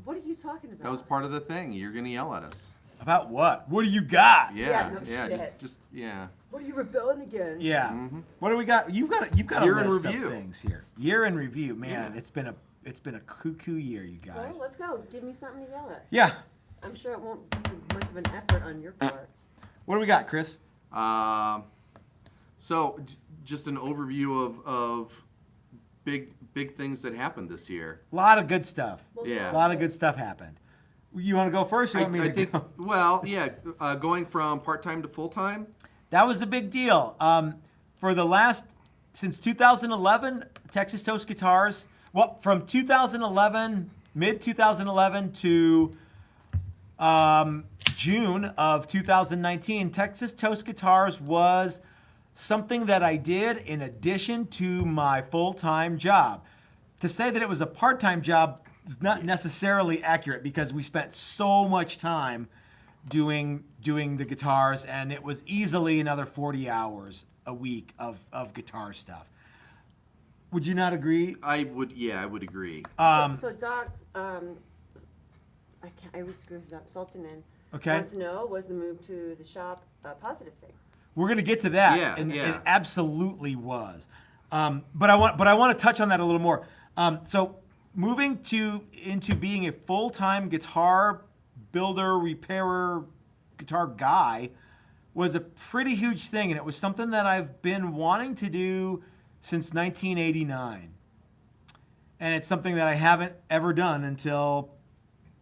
What are you talking about? That was part of the thing. You're gonna yell at us. About what? What do you got? Yeah, no shit. just yeah. What are you rebelling against? Yeah. What do we got? You've got Year a in list review. of things here. Year in review, man. Yeah. It's been a cuckoo year, you guys. Well, let's go. Give me something to yell at. Yeah. I'm sure it won't be much of an effort on your part. What do we got, Chris? So just an overview of big things that happened this year. A lot of good stuff. Well, Yeah. A lot of good stuff happened. You want to go first? Or you want me I to think. go? Well, yeah. Going from part-time to full-time. That was a big deal. For the since 2011, Texas Toast Guitars. Well, from 2011, mid 2011 to June of 2019, Texas Toast Guitars was something that I did in addition to my full-time job. To say that it was a part-time job is not necessarily accurate because we spent so much time doing the guitars, and it was easily another 40 hours a week of guitar stuff. Would you not agree? I would. Yeah, I would agree. So Doc, I always screw this up. Sultanen Okay. wants to know, was the move to the shop a positive thing? We're gonna get to that. Yeah, and yeah. it absolutely was. But I want to touch on that a little more. So moving into being a full-time guitar builder, repairer, guitar guy was a pretty huge thing, and it was something that I've been wanting to do since 1989. And it's something that I haven't ever done until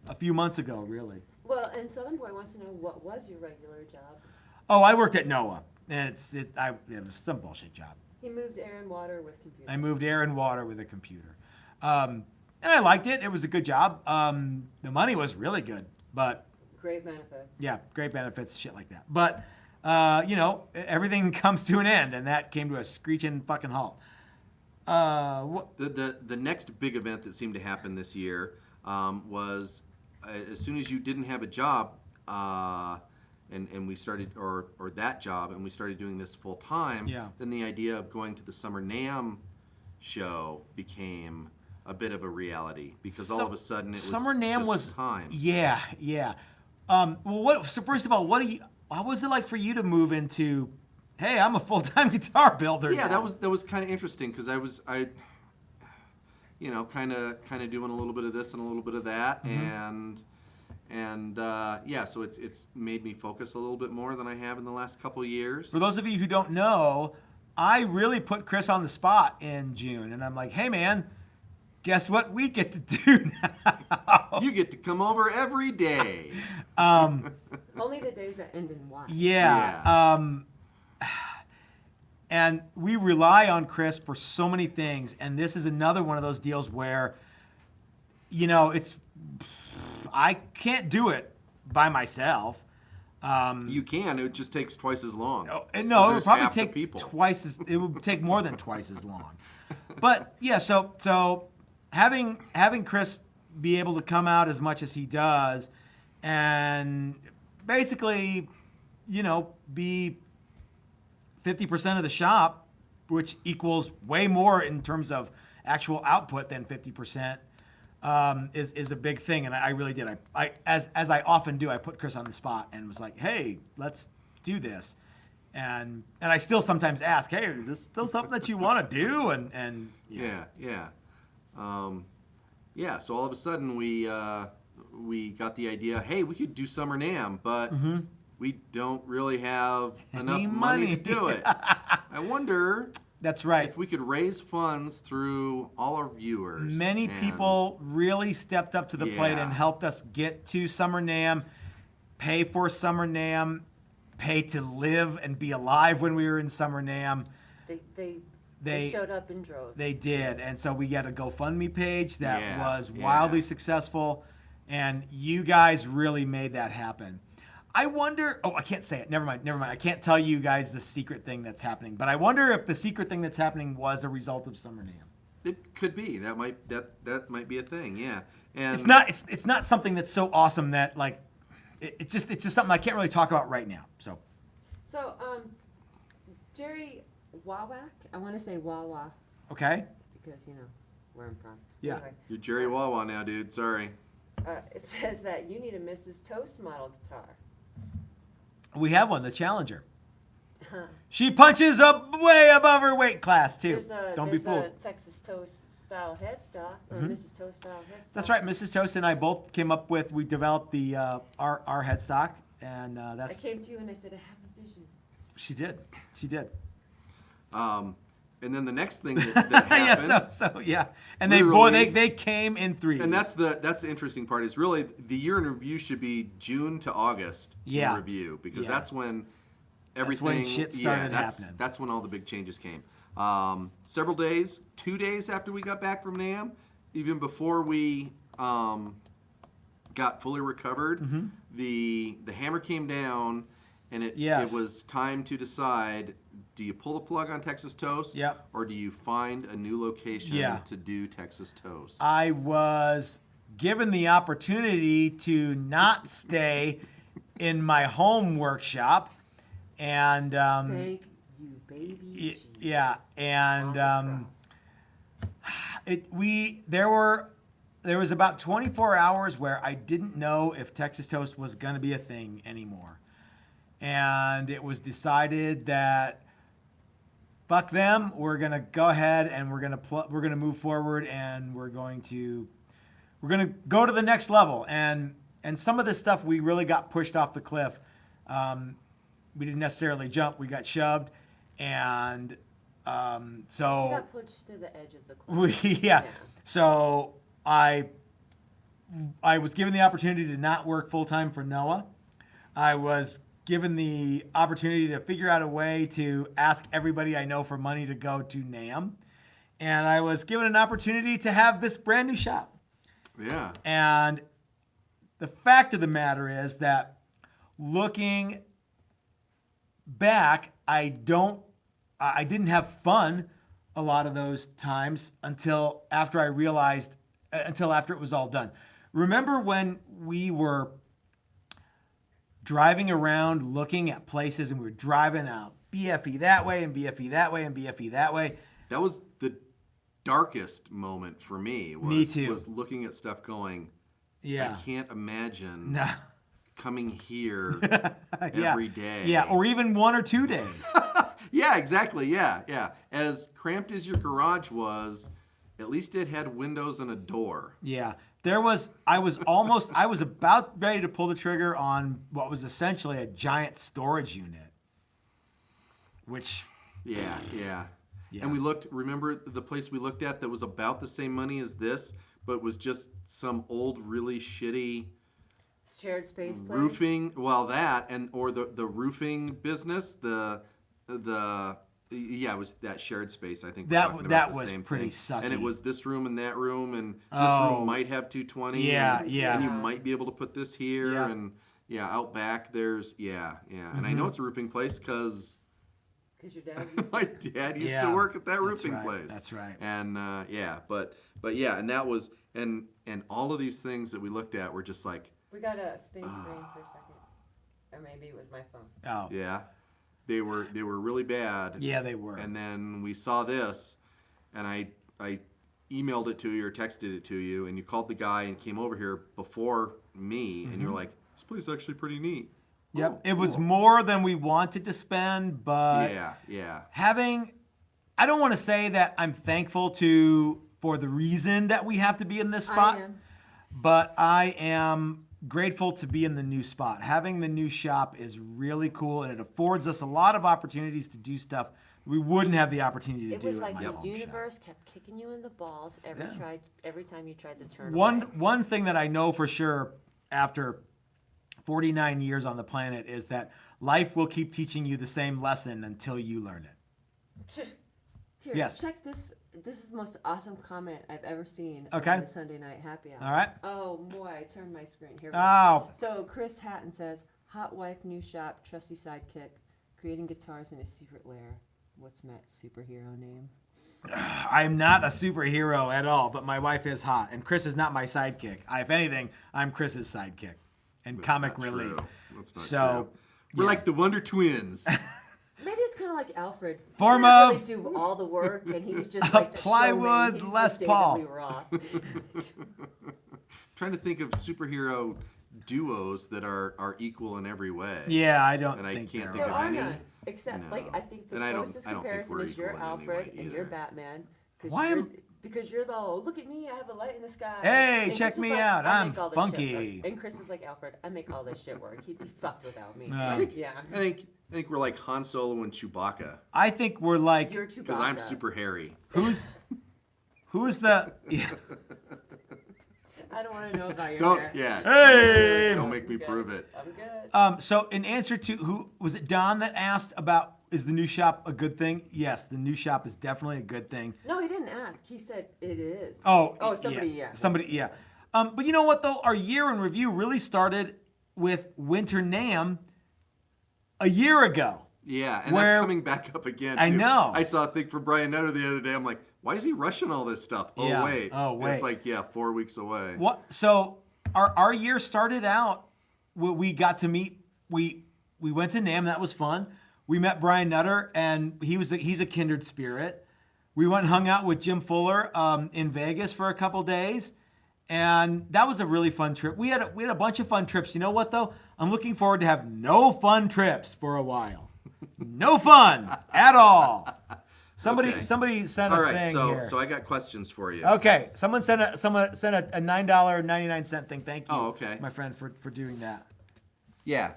a few months ago, really. Well, and Southern Boy wants to know, what was your regular job? Oh, I worked at NOAA, and it was some bullshit job. He moved air and water with computers. I moved air and water with a computer. And I liked it. It was a good job. The money was really good, but Great benefits. yeah, great benefits, shit like that. But, everything comes to an end, and that came to a screeching fucking halt. The next big event that seemed to happen this year was as soon as you didn't have a job, and we started, or that job, and we started doing this full time. Yeah. Then the idea of going to the Summer NAMM show became a bit of a reality because all of a sudden it was Summer NAMM just was time. Yeah. So first of all, how was it like for you to move into? Hey, I'm a full-time guitar builder. Yeah, now. that was kind of interesting because I kind of doing a little bit of this and a little bit of that, and yeah, so it's made me focus a little bit more than I have in the last couple of years. For those of you who don't know, I really put Chris on the spot in June, and I'm like, hey man, guess what we get to do now? You get to come over every day. Only the days that end in Y. Yeah. And we rely on Chris for so many things, and this is another one of those deals where, I can't do it by myself. You can. It just takes twice as long. No, it 'Cause would there's probably half the take people. it would take more than twice as long. But yeah, so having Chris be able to come out as much as he does, and basically, be 50% of the shop, which equals way more in terms of actual output than 50%, is a big thing. And I really did. I as I often do, I put Chris on the spot and was like, hey, let's do this. And I still sometimes ask, hey, is this still something that you want to do? And Yeah. So all of a sudden we got the idea, hey, we could do Summer NAMM, but we don't really have enough money to do it. I wonder That's right. if we could raise funds through all our viewers. Many people really stepped up to the plate and helped us get to Summer NAMM, pay for Summer NAMM, pay to live and be alive when we were in Summer NAMM. They showed up in droves. They did. And so we got a GoFundMe page that was wildly successful. And you guys really made that happen. I wonder, I can't say it. Never mind. I can't tell you guys the secret thing that's happening. But I wonder if the secret thing that's happening was a result of Summer NAMM. It could be. That might be a thing, yeah. And it's not something that's so awesome that like it's just something I can't really talk about right now. So Jerry Wawak, I want to say Wawa okay. because where I'm from. Yeah. Anyway, you're Jerry Wawa now, dude. Sorry. it says that you need a Mrs. Toast model guitar. We have one, the Challenger. She punches up way above her weight class too. Don't be fooled. There's a Texas Toast style headstock or Mrs. Toast style headstock. That's right. Mrs. Toast and I both came up with. We developed the our headstock, and I that's. came to you and I said I have a vision. She did. And then the next thing that happened. Yeah. And they came in threes. And that's the interesting part is really the year in review should be June to August in review because that's when everything. That's when shit started happening. That's when all the big changes came. 2 days after we got back from NAMM, even before we got fully recovered, the hammer came down, and it was time to decide: do you pull the plug on Texas Toast, or do you find a new location to do Texas Toast? I was given the opportunity to not stay in my home workshop, and thank you, baby. Jesus. Yeah, and there was about 24 hours where I didn't know if Texas Toast was going to be a thing anymore, and it was decided that fuck them, we're going to go ahead and we're going to move forward, and we're going to go to the next level, and some of this stuff we really got pushed off the cliff. We didn't necessarily jump, we got shoved, and so you got pushed to the edge of the cliff. So I was given the opportunity to not work full time for Noah. I was given the opportunity to figure out a way to ask everybody I know for money to go to NAMM, and I was given an opportunity to have this brand new shop. Yeah. And the fact of the matter is that looking back, I didn't have fun a lot of those times until after I realized, until after it was all done. Remember when we were driving around looking at places and we were driving out BFE that way and BFE that way and BFE that way? That was the darkest moment for me. Me too. Was looking at stuff going, I can't imagine coming here every day. Yeah, or even 1 or 2 days. Yeah, exactly. Yeah. As cramped as your garage was, at least it had windows and a door. Yeah. I was about ready to pull the trigger on what was essentially a giant storage unit. Which. Yeah. And we remember the place we looked at that was about the same money as this, but was just some old, really shitty shared space place? Roofing, well, that, or the roofing business, it was that shared space. I think that was pretty sucky. And it was this room and that room, and this room might have 220. Yeah. And you might be able to put this here, and out back there's And I know it's a roofing place because your dad used my dad used to work at that roofing place. That's right. And but yeah, and that was and all of these things that we looked at were just like. We got a space rain for a second, or maybe it was my phone. Oh. Yeah. They were really bad. Yeah, they were. And then we saw this, and I emailed it to you or texted it to you, and you called the guy and came over here before me, and you're like, this place is actually pretty neat. Yep. Oh, it was cool. more than we wanted to spend, but Yeah. I don't want to say that I'm thankful for the reason that we have to be in this spot, I am. but I am grateful to be in the new spot. Having the new shop is really cool, and it affords us a lot of opportunities to do stuff we wouldn't have the opportunity to It do was at like my the home universe kept kicking you in the balls Yeah. every time you tried to turn shop. away. One thing that I know for sure after 49 years on the planet is that life will keep teaching you the same lesson until you learn it. Here, Yes. check this. This is the most awesome comment I've ever seen Okay. on the Sunday night happy hour. All right. Oh boy, I turned my screen. Here we go. Oh, So Chris Hatton says, "Hot wife, new shop, trusty sidekick, creating guitars in a secret lair. What's Matt's superhero name?" I'm not a superhero at all, but my wife is hot, and Chris is not my sidekick. If anything, I'm Chris's sidekick and That's comic not relief. true. That's not So, true. We're yeah. like the Wonder Twins. Maybe it's kind of like Alfred. Form He didn't really of- do all the work, and he's just like the Plywood showman. He's Les the Paul. David Lee Roth. Trying to think of superhero duos that are equal in every way. Yeah, I don't And I think can't they're think There of are any. none, except No. like I think the And I don't- closest I don't think comparison we're is you're equal in any Alfred way and you're either. Batman. Why am- Because you're the look at me, I have a light in the sky. Hey, And check Chris is me like, out, "I I'm make all this funky." shit work." And Chris is like Alfred, I make all this shit work. He'd be fucked without me. Yeah. I think we're like Han Solo and Chewbacca I think we're like, You're Chewbacca. because I'm super hairy. who's the? Yeah. I don't want to know about your Don't hair. yeah. Hey! Don't make me I'm good. prove it. I'm good. So in answer to who was it, Don that asked about is the new shop a good thing? Yes, the new shop is definitely a good thing. No, he didn't ask. He said it is. Oh, somebody, yeah. Somebody, yeah. But you know what, though? Our year in review really started with Winter NAMM a year ago. Yeah, and Where- that's coming back up again. I too. know. I saw a thing from Brian Nutter the other day. I'm like, why is he rushing all this stuff? Yeah. Oh wait. wait. It's like 4 weeks away. What? So our year started out. We got to meet. We went to NAMM. That was fun. We met Brian Nutter, and he's a kindred spirit. We went and hung out with Jim Fuller in Vegas for a couple days, and that was a really fun trip. We had a bunch of fun trips. You know what though? I'm looking forward to have no fun trips for a while. No fun at all. Somebody Okay. sent All a right, thing so here. I got questions for you. Okay, someone sent a $9.99 thing. Thank you, Oh, okay. my friend, for doing that. Yeah.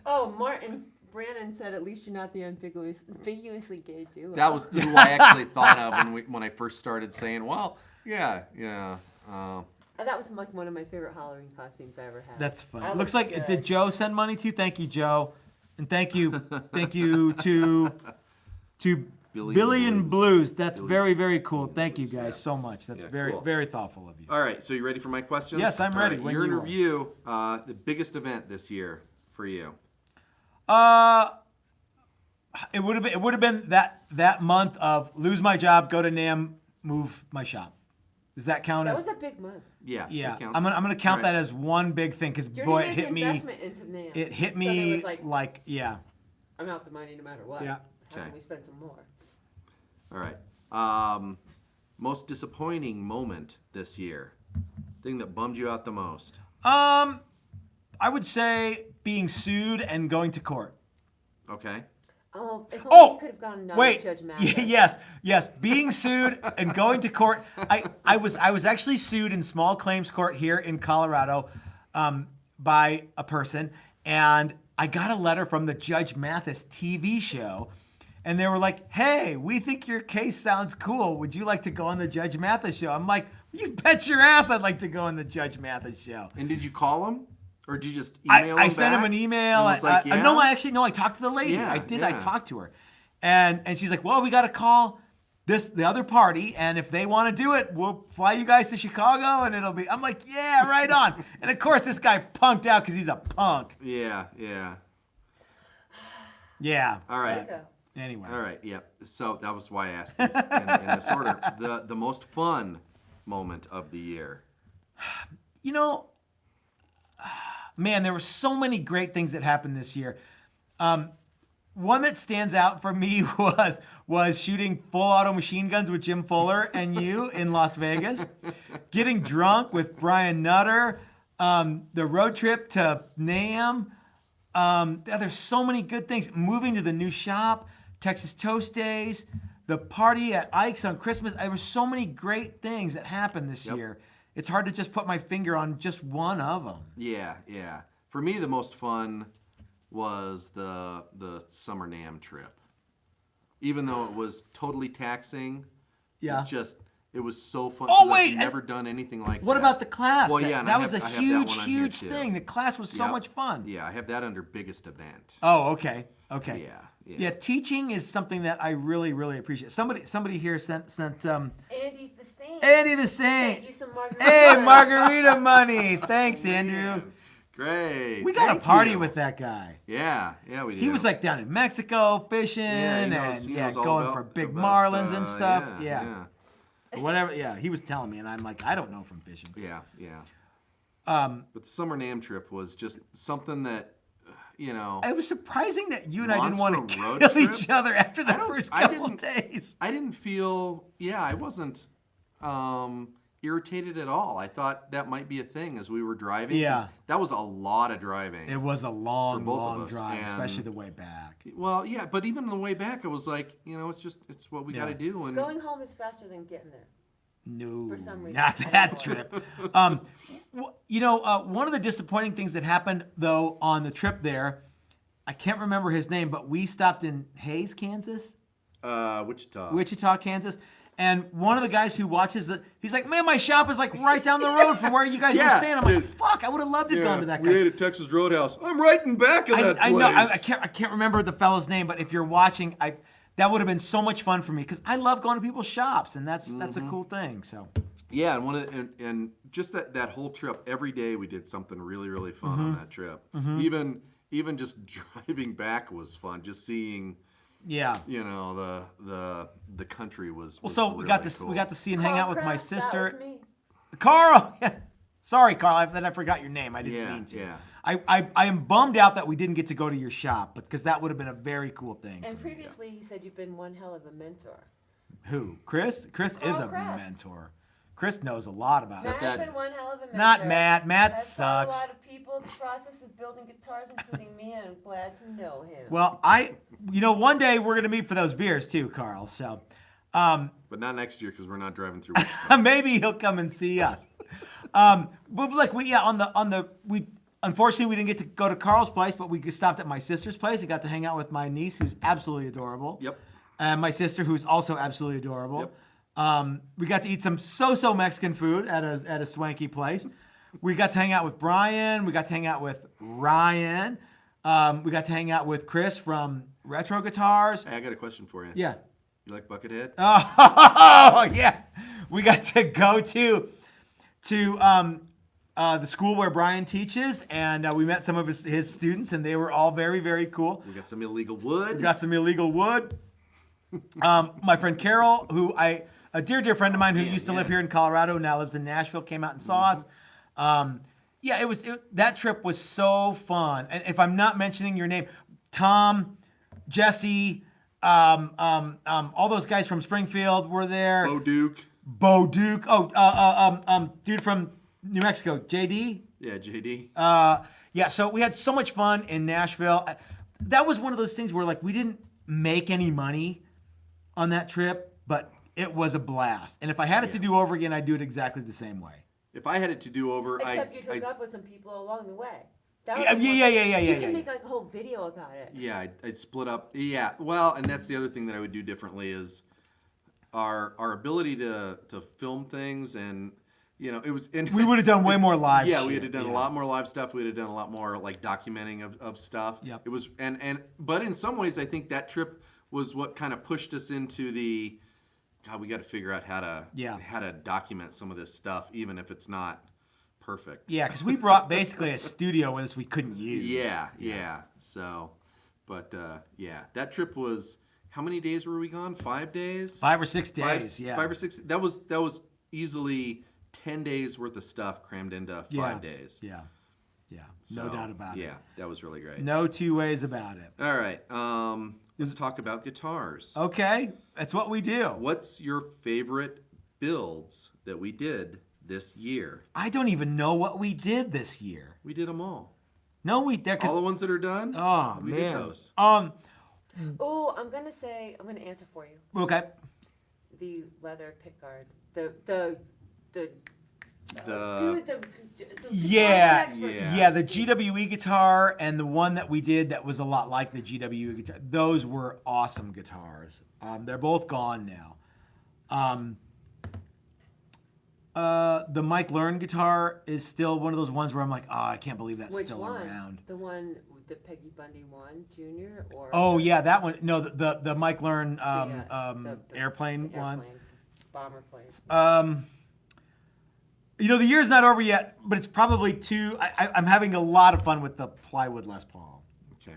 Oh, Martin Brannon said, "At least you're not the ambiguously gay duo." That was who I actually thought of when I first started saying, well, yeah. And that was like one of my favorite Halloween costumes I ever had. That's funny. I Looks looked like good. did Joe send money to you? Thank you, Joe, and thank you to Billy and Blues. That's very, very cool. Thank you guys so much. That's Yeah, very, cool. very thoughtful of you. All right, so you ready for my questions? Yes, I'm All ready. right, When year in you are. review, the biggest event this year for you. It would have been that month of lose my job, go to NAMM, move my shop. Does that count That as? was a big month. Yeah. Yeah, that counts. I'm gonna count All right. that as one big thing because You boy, already it made hit the me. investment into NAMM. It hit So me there was like yeah. I'm out the money no matter what. Yeah. How Okay. can we spend some more? All right. Most disappointing moment this year. Thing that bummed you out the most. I would say being sued and going to court. Okay. Oh, if only Oh, you could have gone on wait. Judge Mathis. Yes. Being sued and going to court. I was actually sued in small claims court here in Colorado by a person, and I got a letter from the Judge Mathis TV show, and they were like, "Hey, we think your case sounds cool. Would you like to go on the Judge Mathis show?" I'm like, "You bet your ass I'd like to go on the Judge Mathis show." And did you call him? Or did you just email him I sent him back? an email. And was like, yeah? No, I talked to the lady. Yeah, I did. I yeah. talked to her, and she's like, "Well, we got to call the other party, and if they want to do it, we'll fly you guys to Chicago, and it'll be." I'm like, "Yeah, right on." And of course, this guy punked out because he's a punk. Yeah. Yeah. All There you right. go. Anyway. All right, yeah. So that was why I asked this in this order. The most fun moment of the year. You know, man, there were so many great things that happened this year. One that stands out for me was shooting full auto machine guns with Jim Fuller and you in Las Vegas, getting drunk with Brian Nutter, the road trip to NAMM, There's so many good things. Moving to the new shop, Texas Toast Days, the party at Ike's on Christmas. There were so many great things that happened this year. It's hard to just put my finger on just one of them. Yeah. For me, the most fun was the summer NAMM trip. Even though it was totally taxing, it was so fun. Oh, wait! I've never done anything like that. What about the class? Well, yeah, and that I was have- a I have that one on here, huge too. thing. The class was so much fun. Yeah, I have that under biggest event. Oh, okay. Yeah. Teaching is something that I really, really appreciate. Somebody here sent Andy's the same. Andy the Saint. Sent you some margarita. Hey, margarita money. Thanks, Andrew. Man, great. We got Thank a party you. with that guy. Yeah, we did. He was like down in Mexico fishing he knows all going about- for big about, marlins and stuff. Yeah. Whatever. Yeah, he was telling me, and I'm like, I don't know from fishing. Yeah. But the summer NAMM trip was just something that, it was surprising that you and I didn't want Monster to road kill trip? each other after the first couple of days. I didn't feel, I wasn't irritated at all. I thought that might be a thing as we were driving. 'cause Yeah. that was a lot of driving. It was a long, both of long us, drive, and- especially the way back. Well, yeah, but even on the way back, I was like, it's what we got to do. And Going home is faster than getting there. No, For some reason, not I that don't know. trip. One of the disappointing things that happened, though, on the trip there, I can't remember his name, but we stopped in Hays, Kansas? Wichita, Kansas. And one of the guys who watches it, he's like, man, my shop is like right down the road from where you guys were staying. I'm like, fuck, I would have loved to go to that guy's. at Texas Roadhouse. I'm right in back of that I place. know, I can't remember the fellow's name, but if you're watching, that would have been so much fun for me because I love going to people's shops, and that's a cool thing. So Yeah, and just that whole trip, every day we did something really, really fun on that trip. Even just driving back was fun. Just seeing, the country was. so we really got to cool. we got to see and hang out with my Kraft, that sister, was me. Carl. Sorry, Carl, I forgot your name. I didn't mean to. Yeah. I am bummed out that we didn't get to go to your shop because that would have been a very cool thing. And for me. previously, he said you've been one hell of a mentor. Who? Chris? Chris is a Kraft. mentor. Chris knows a lot about it. Matt's that- been one hell of a mentor. Not Matt. Matt I've taught sucks. a lot of people the process of building guitars, including me, and I'm glad to know him. Well, one day we're gonna meet for those beers too, Carl. So, But not next year because we're not driving through. Wichita. maybe he'll come and see us. But like we unfortunately we didn't get to go to Carl's place, but we stopped at my sister's place. I got to hang out with my niece, who's absolutely adorable. Yep. And my sister, who's also absolutely adorable. Yep. We got to eat some so Mexican food at a swanky place. We got to hang out with Brian. We got to hang out with Ryan. We got to hang out with Chris from Retro Guitars. Hey, I got a question for you. Yeah. You like Buckethead? Oh yeah. We got to go to the school where Brian teaches, and we met some of his students, and they were all very, very cool. We got some illegal wood. We got some illegal wood. My friend Carol, a dear friend of mine who used to live here in Colorado, now lives in Nashville, came out and saw us. That trip was so fun. And if I'm not mentioning your name, Tom, Jesse, all those guys from Springfield were there. Bo Duke. Dude from New Mexico, JD. Yeah, JD. So we had so much fun in Nashville. That was one of those things where like we didn't make any money on that trip, but it was a blast. And if I had it to do over again, I'd do it exactly the same way. If I had it to do over, Except you'd hook up with some people along the way. That Yeah, would be yeah. You can make like a whole video about it. Yeah, I'd split up. Yeah, well, and that's the other thing that I would do differently is our ability to film things, and it was. We would have done way more live. Yeah, shit. we would have done a lot more live stuff. We would have done a lot more like documenting of stuff. Yep. It was but in some ways, I think that trip was what kind of pushed us into the. God, we got to figure out how to document some of this stuff, even if it's not perfect. Yeah, because we brought basically a studio with us we couldn't use. Yeah. So, but that trip was. How many days were we gone? 5 days. 5 or 6 days. 5 or 6. That was easily 10 days worth of stuff crammed into 5 days. Yeah. So, No doubt about it. Yeah, that was really great. No two ways about it. All right. Let's talk about guitars. Okay, that's what we do. What's your favorite builds that we did this year? I don't even know what we did this year. We did them all. No, we there. All the ones that are done. Oh we man. did those. Oh, I'm gonna answer for you. Okay. The leather pickguard. The dude, the Yeah, guitar expert. yeah. The GWE guitar and the one that we did that was a lot like the GWE guitar. Those were awesome guitars. They're both gone now. The Mike Learn guitar is still one of those ones where I'm like, oh, I can't believe that's Which still one? around. The one, the Peggy Bundy one, Junior, or Oh yeah, that one. No, the Mike Learn the airplane the one. bomber plane. You know, the year's not over yet, but it's probably too. I'm having a lot of fun with the plywood Les Paul. Okay.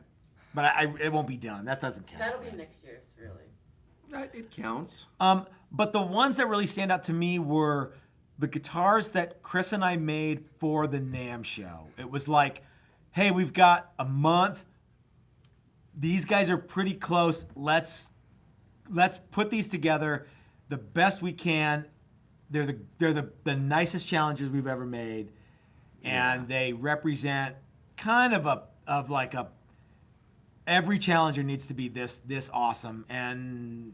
But it won't be done. That doesn't count. That'll be next year's, really. It counts. But the ones that really stand out to me were the guitars that Chris and I made for the NAMM show. It was like, hey, we've got a month. These guys are pretty close. Let's put these together the best we can. They're the nicest challenges we've ever made, and they represent kind of like a every challenger needs to be this awesome, and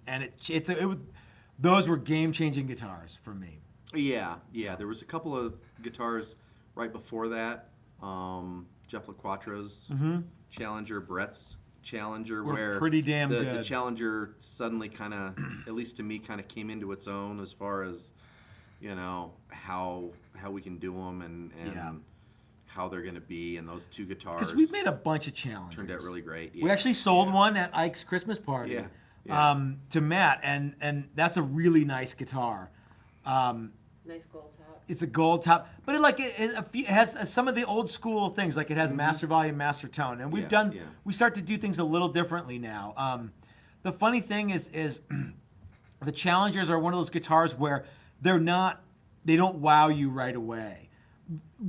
those were game-changing guitars for me. Yeah. There was a couple of guitars right before that. Jeff LaQuatro's Challenger, Brett's Challenger, We're where pretty damn the good. Challenger suddenly kind of, at least to me, kind of came into its own as far as, you know, how we can do them and how they're going to be, and those two guitars Because we've made a bunch of challenges. turned out really great. We actually sold one at Ike's Christmas party to Matt, and that's a really nice guitar. Nice gold top. It's a gold top, but it has some of the old school things, like it has master volume, master tone, and we start to do things a little differently now. The funny thing is the Challengers are one of those guitars where they don't wow you right away.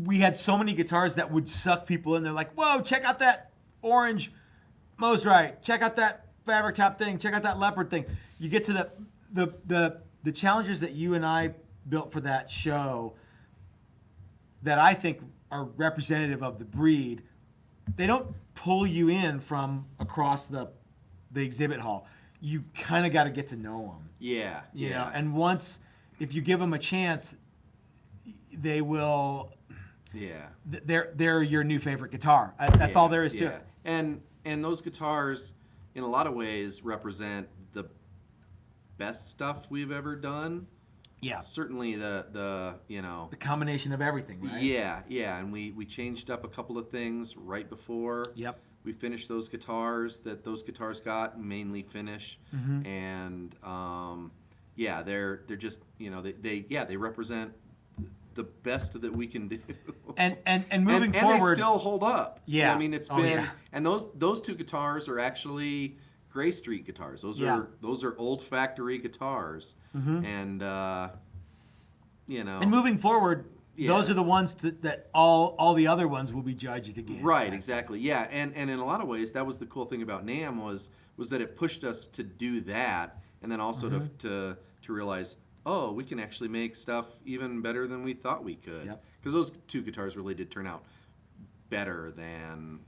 We had so many guitars that would suck people in. They're like, whoa, check out that orange Mosrite, check out that fabric top thing, check out that leopard thing. You get to the Challengers that you and I built for that show that I think are representative of the breed. They don't pull you in from across the exhibit hall. You kind of got to get to know them. Yeah. You know, and once, if you give them a chance, they will. Yeah. They're your new favorite guitar. That's all there is to it. And those guitars, in a lot of ways, represent the best stuff we've ever done. Yeah. Certainly the combination of everything, right? Yeah, and we changed up a couple of things right before. Yep. We finished those guitars got, mainly finish, and they're just they represent the best that we can do. And moving forward, and they still hold up. Yeah. I mean, it's been and those two guitars are actually Gray Street guitars. Those are old factory guitars, and And moving forward, those are the ones that all the other ones will be judged against. Right, exactly. Yeah, and in a lot of ways, that was the cool thing about NAMM was that it pushed us to do that, and then also to realize, oh, we can actually make stuff even better than we thought we could. Because those two guitars really did turn out better than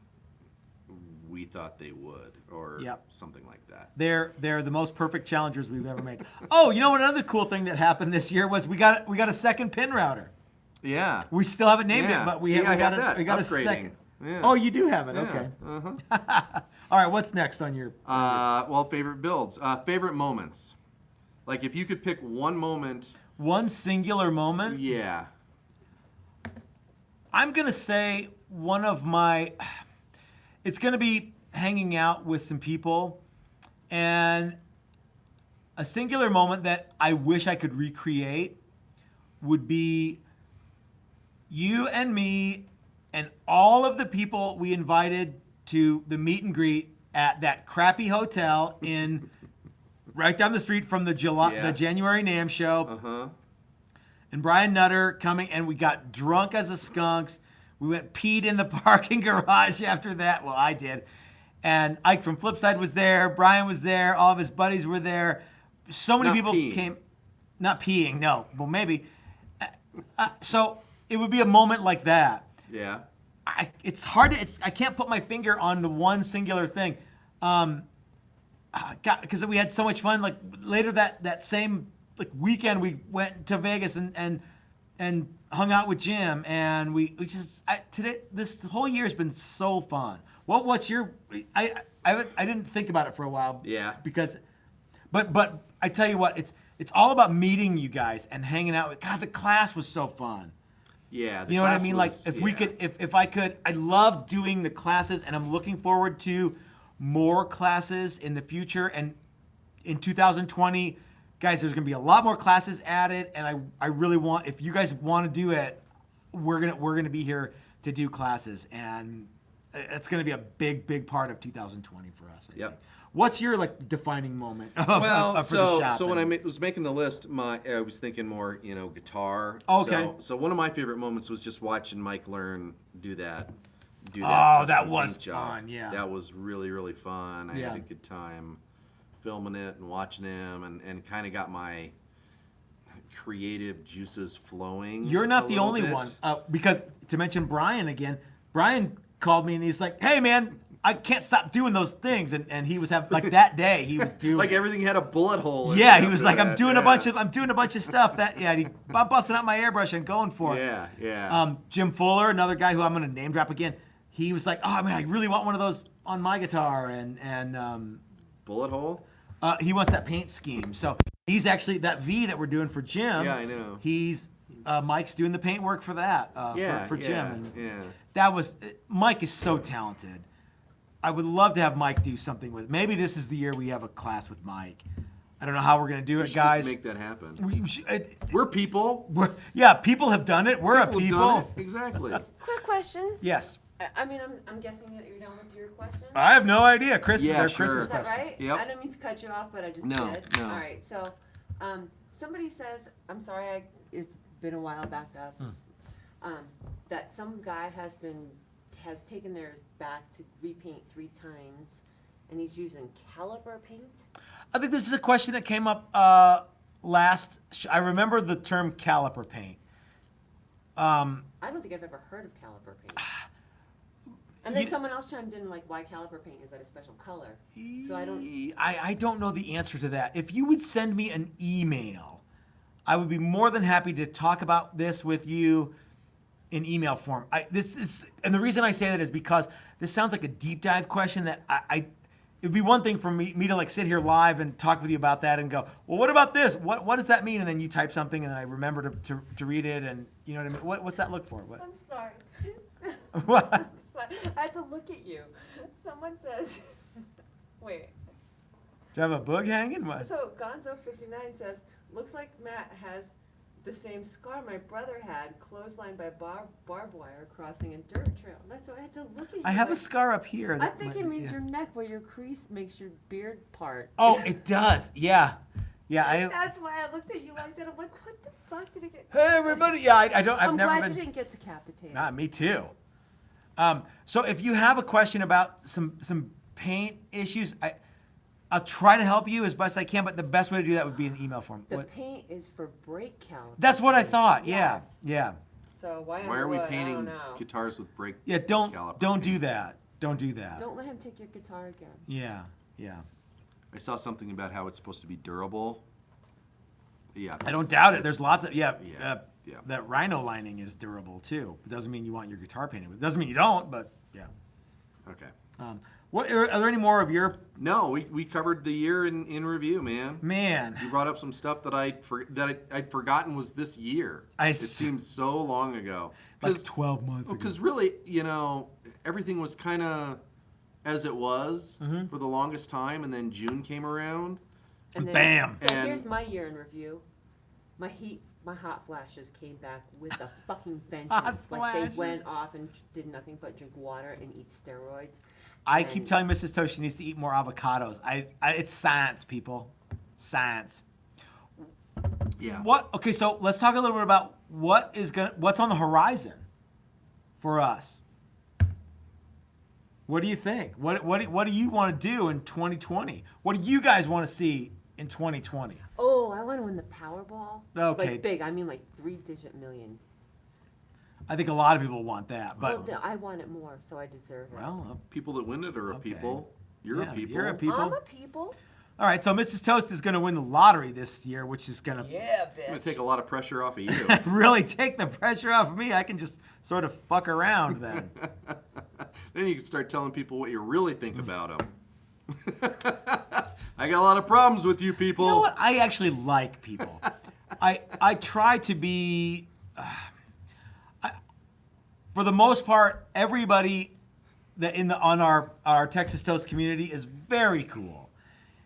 we thought they would, or something like that. They're the most perfect Challengers we've ever made. Oh, you know what? Another cool thing that happened this year was we got a second pin router. Yeah. We still haven't named it, but we got a second. Yeah. Oh, you do have it. Yeah. Okay. All right. What's next on your? Favorite builds, favorite moments. Like if you could pick one moment. One singular moment. Yeah. I'm gonna say one of my. It's going to be hanging out with some people, and a singular moment that I wish I could recreate would be you and me and all of the people we invited to the meet and greet at that crappy hotel in right down the street from the January NAMM show. And Brian Nutter coming, and we got drunk as a skunks. We peed in the parking garage after that. Well, I did. And Ike from Flipside was there. Brian was there. All of his buddies were there. So many people came. Not peeing, no. Well, maybe. So it would be a moment like that. Yeah. it's hard to, I can't put my finger on the one singular thing. Because we had so much fun. Like later that same like weekend, we went to Vegas and hung out with Jim, and we just today this whole year has been so fun. What's your? I didn't think about it for a while. Yeah. Because, but I tell you what, it's all about meeting you guys and hanging out with. God, the class was so fun. Yeah. You know what I mean? Like if we could, if I could, I love doing the classes, and I'm looking forward to more classes in the future. And in 2020, guys, there's gonna be a lot more classes added, and I really want, if you guys want to do it, we're gonna be here to do classes, and it's gonna be a big part of 2020 for us. I think. What's your like defining moment? For the shop? So when I was making the list, I was thinking more, guitar. Okay. So one of my favorite moments was just watching Mike learn do that. Oh, that custom was paint job. fun. Yeah. That was really fun. I Yeah. had a good time filming it and watching him, and kind of got my creative juices flowing. You're not a the little only bit. one. Because to mention Brian again, Brian called me and he's like, "Hey man, I can't stop doing those things," and he was having like that day he was doing Like everything had a bullet hole. in it Yeah, he was like, after I'm doing that. a bunch of stuff that I'm busting out my airbrush and going for it. Yeah. Jim Fuller, another guy who I'm gonna name drop again. He was like, "Oh man, I really want one of those on my guitar," and Bullet hole. he wants that paint scheme. So he's actually that V that we're doing for Jim. Yeah, I know. He's Mike's doing the paint work for that. For Jim. Yeah, And yeah. that was Mike is so talented. I would love to have Mike do something with. Maybe this is the year we have a class with Mike. I don't know how we're gonna do We it, should guys. just make that happen. We're We're people. people have done it. We're People a have people. done it. Exactly. Quick question. Yes. I mean, I'm guessing that you're done with your question. I have no idea. Chris, Yeah, they're sure. Chris's Is that questions. right? Yep. I didn't mean to cut you off, but I just No, did. no. All right. So, somebody says, I'm sorry, it's been a while back up, that some guy has taken theirs back to repaint 3 times, and he's using caliper paint. I think this is a question that came up I remember the term caliper paint. I don't think I've ever heard of caliper paint. And then someone else chimed in, like, why caliper paint? Is that a special color? So I don't know the answer to that. If you would send me an email, I would be more than happy to talk about this with you in email form. And the reason I say that is because this sounds like a deep dive question that it'd be one thing for me to like sit here live and talk with you about that and go, well, what about this? What does that mean? And then you type something and then I remember to read it, and you know what I mean? What's that look for? What? I'm sorry. What? I'm sorry. I had to look at you. Someone says, wait. Do you have a boog hanging? What? So Gonzo59 says, looks like Matt has the same scar my brother had, clotheslined by barbed wire crossing a dirt trail. That's why I had to look at you. I have a like- scar up here. I that think might it be- means yeah. your neck where your crease makes your beard part. Oh, it does. Yeah. Yeah. That's why I looked at you like that. I'm like, what the fuck did it get? Hey, everybody. Yeah, I don't. I've I'm never glad been. you didn't get decapitated. Nah, me too. So if you have a question about some paint issues, I'll try to help you as best I can, but the best way to do that would be an email form. The paint is for brake caliper. That's what I thought. Yes. Yeah. So why Why are we I don't painting know. guitars with brake? Yeah. Don't caliper do paint? that. Don't do that. Don't let him take your guitar again. Yeah. I saw something about how it's supposed to be durable. Yeah. I don't doubt it. There's lots of Yeah. That rhino lining is durable too. It doesn't mean you want your guitar painted. It doesn't mean you don't, but yeah. Okay. What are there any more of your No, we covered the year in review, man. man? You brought up some stuff that I'd forgotten was this year. It seemed so long ago. Like 12 months ago. Because really, everything was kind of as it was for the longest time, and then June came around. And then, Bam. So And- here's my year in review. My hot flashes came back with a fucking vengeance. Like they went off and did nothing but drink water and eat steroids. I keep And- telling Mrs. Toast she needs to eat more avocados. It's science, people. Science. Yeah. What? Okay, so let's talk a little bit about what's on the horizon for us. What do you think? What do you want to do in 2020? What do you guys want to see in 2020? Oh, I want to win the Powerball. Okay. Like big. I mean like 3-digit million. I think a lot of people want that, but I want it more, so I deserve it. well, People that win it are a Okay. people. You're yeah, a people. You're a people. I'm a people. All right, so Mrs. Toast is going to win the lottery this year, which is going to Yeah, I'm gonna bitch. take a lot of pressure off of you. really take the pressure off of me. I can just sort of fuck around then. Then you can start telling people what you really think about them. I got a lot of problems with you people. You know what? I actually like people. I try to be, for the most part, everybody that on our Texas Toast community is very cool,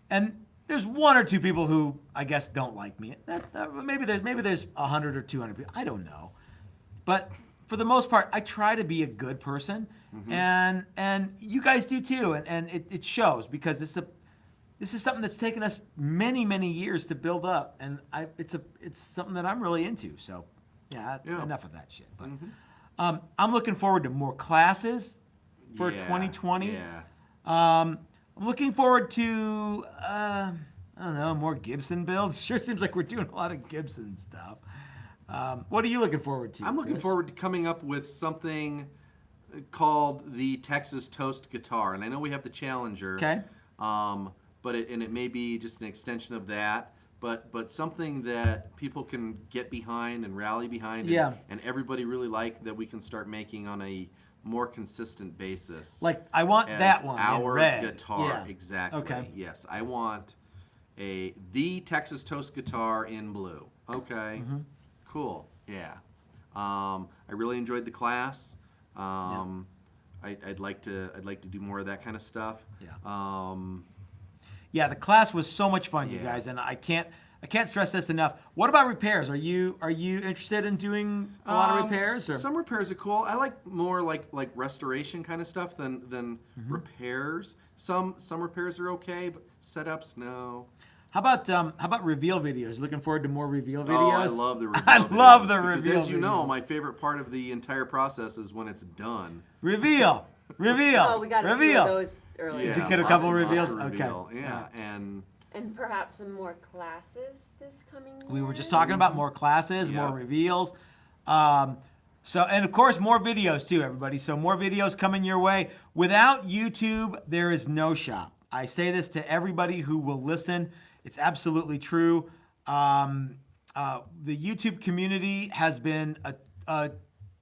and there's one or two people who I guess don't like me. Maybe there's 100 or 200 people. I don't know, but for the most part, I try to be a good person, and you guys do too, and it shows because this is something that's taken us many years to build up, and it's something that I'm really into. So, yeah. Enough of that shit. But I'm looking forward to more classes for 2020. Yeah. I'm looking forward to I don't know, more Gibson builds. Sure seems like we're doing a lot of Gibson stuff. What are you looking forward to? I'm looking Chris? forward to coming up with something called the Texas Toast Guitar, and I know we have the Challenger. Okay. But it may be just an extension of that, but something that people can get behind and rally behind, and everybody really like, that we can start making on a more consistent basis. Like, I want as that one in our red. guitar, Yeah. exactly. Okay. Yes, I want the Texas Toast Guitar in blue. Okay. Cool. Yeah. I really enjoyed the class. I'd like to do more of that kind of stuff. Yeah. Yeah, the class was so much fun, you Yeah. guys, and I can't stress this enough. What about repairs? Are you interested in doing a lot of repairs? Or? Some repairs are cool. I like more like restoration kind of stuff than repairs. Some repairs are okay, but setups, no. How about reveal videos? Looking forward to more reveal videos. Oh, I love the reveal. I videos, love the because reveal. as you know, videos. my favorite part of the entire process is when it's done. Reveal. Oh, we got a few reveal. of those earlier. you get a lots couple and lots reveals? of Okay. reveal. Yeah, and And perhaps some more classes this coming year. We were just talking about more classes, Yeah. more reveals. So, and of course, more videos too, everybody. So more videos coming your way. Without YouTube, there is no shop. I say this to everybody who will listen. It's absolutely true. The YouTube community has been a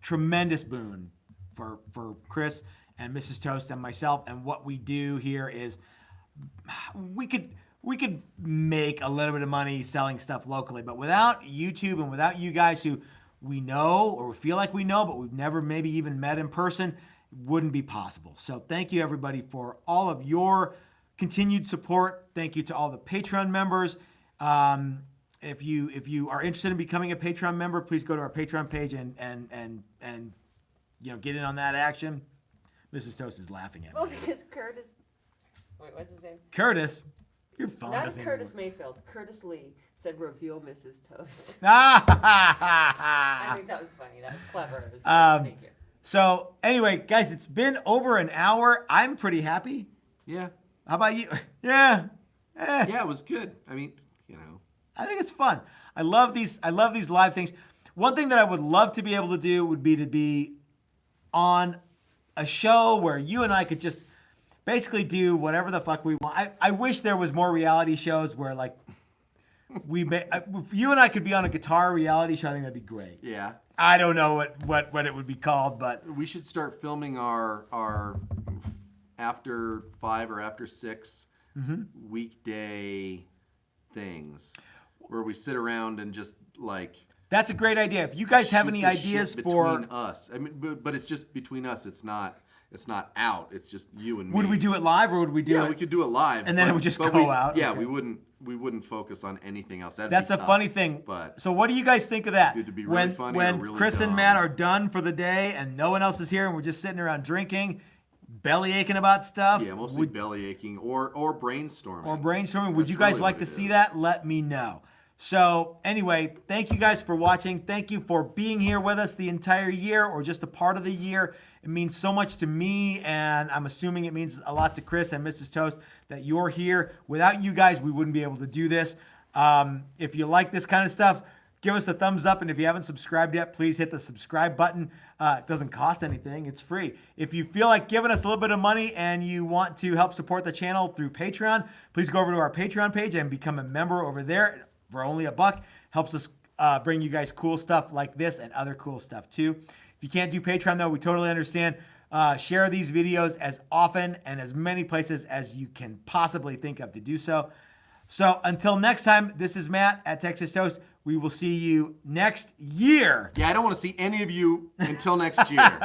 tremendous boon for Chris and Mrs. Toast and myself. And what we do here is we could make a little bit of money selling stuff locally, but without YouTube and without you guys who we know or feel like we know, but we've never maybe even met in person, it wouldn't be possible. So thank you everybody for all of your continued support. Thank you to all the Patreon members. If you are interested in becoming a Patreon member, please go to our Patreon page and get in on that action. Mrs. Toast is laughing at me. Well, because Curtis. Wait, what's his name? Curtis, your phone Not doesn't Curtis even Mayfield. Curtis Lee said reveal Mrs. Toast. work. I think that was funny. That was clever. It was good. Thank you. So anyway, guys, it's been over an hour. I'm pretty happy. yeah, How about you? Yeah. yeah, it was good. I mean, I think it's fun. I love these live things. One thing that I would love to be able to do would be to be on a show where you and I could just basically do whatever the fuck we want. I wish there was more reality shows where like if you and I could be on a guitar reality show. I think that'd be great. yeah. I don't know what it would be called, but We should start filming our after 5 or after 6 weekday things where we sit around and just like that's a great idea. If you guys have shoot any the shit ideas between for, us. I mean, but it's just between us. It's not out. It's just you and me. would we do it live or would we do Yeah, it? we could do it live, And then it would just go out? Yeah, Okay. we wouldn't focus on anything else. That'd That's be a tough, funny thing. But So what do you guys think of that? Dude, to be really funny or when really Chris and dumb. Matt are done for the day and no one else is here and we're just sitting around drinking, belly aching about stuff. yeah, mostly would, belly aching or brainstorming. or brainstorming. Would That's you guys really like what to it see is. that? Let me know. So anyway, thank you guys for watching. Thank you for being here with us the entire year or just a part of the year. It means so much to me, and I'm assuming it means a lot to Chris and Mrs. Toast that you're here. Without you guys, we wouldn't be able to do this. If you like this kind of stuff, give us a thumbs up. And if you haven't subscribed yet, please hit the subscribe button. It doesn't cost anything. It's free. If you feel like giving us a little bit of money and you want to help support the channel through Patreon, please go over to our Patreon page and become a member over there for only $1. Helps us bring you guys cool stuff like this and other cool stuff too. If you can't do Patreon though, we totally understand. Share these videos as often and as many places as you can possibly think of to do so. So until next time, this is Matt at Texas Toast. We will see you next year. Yeah, I don't want to see any of you until next year.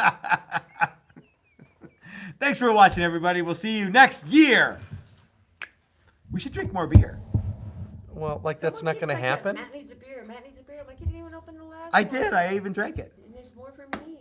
Thanks for watching, everybody. We'll see you next year. We should drink more beer. Well, like that's Someone not going to keeps like, happen. Matt needs a beer. Matt needs a beer. I'm like, you didn't even open the last I one. did. I even drank it. And there's more for me.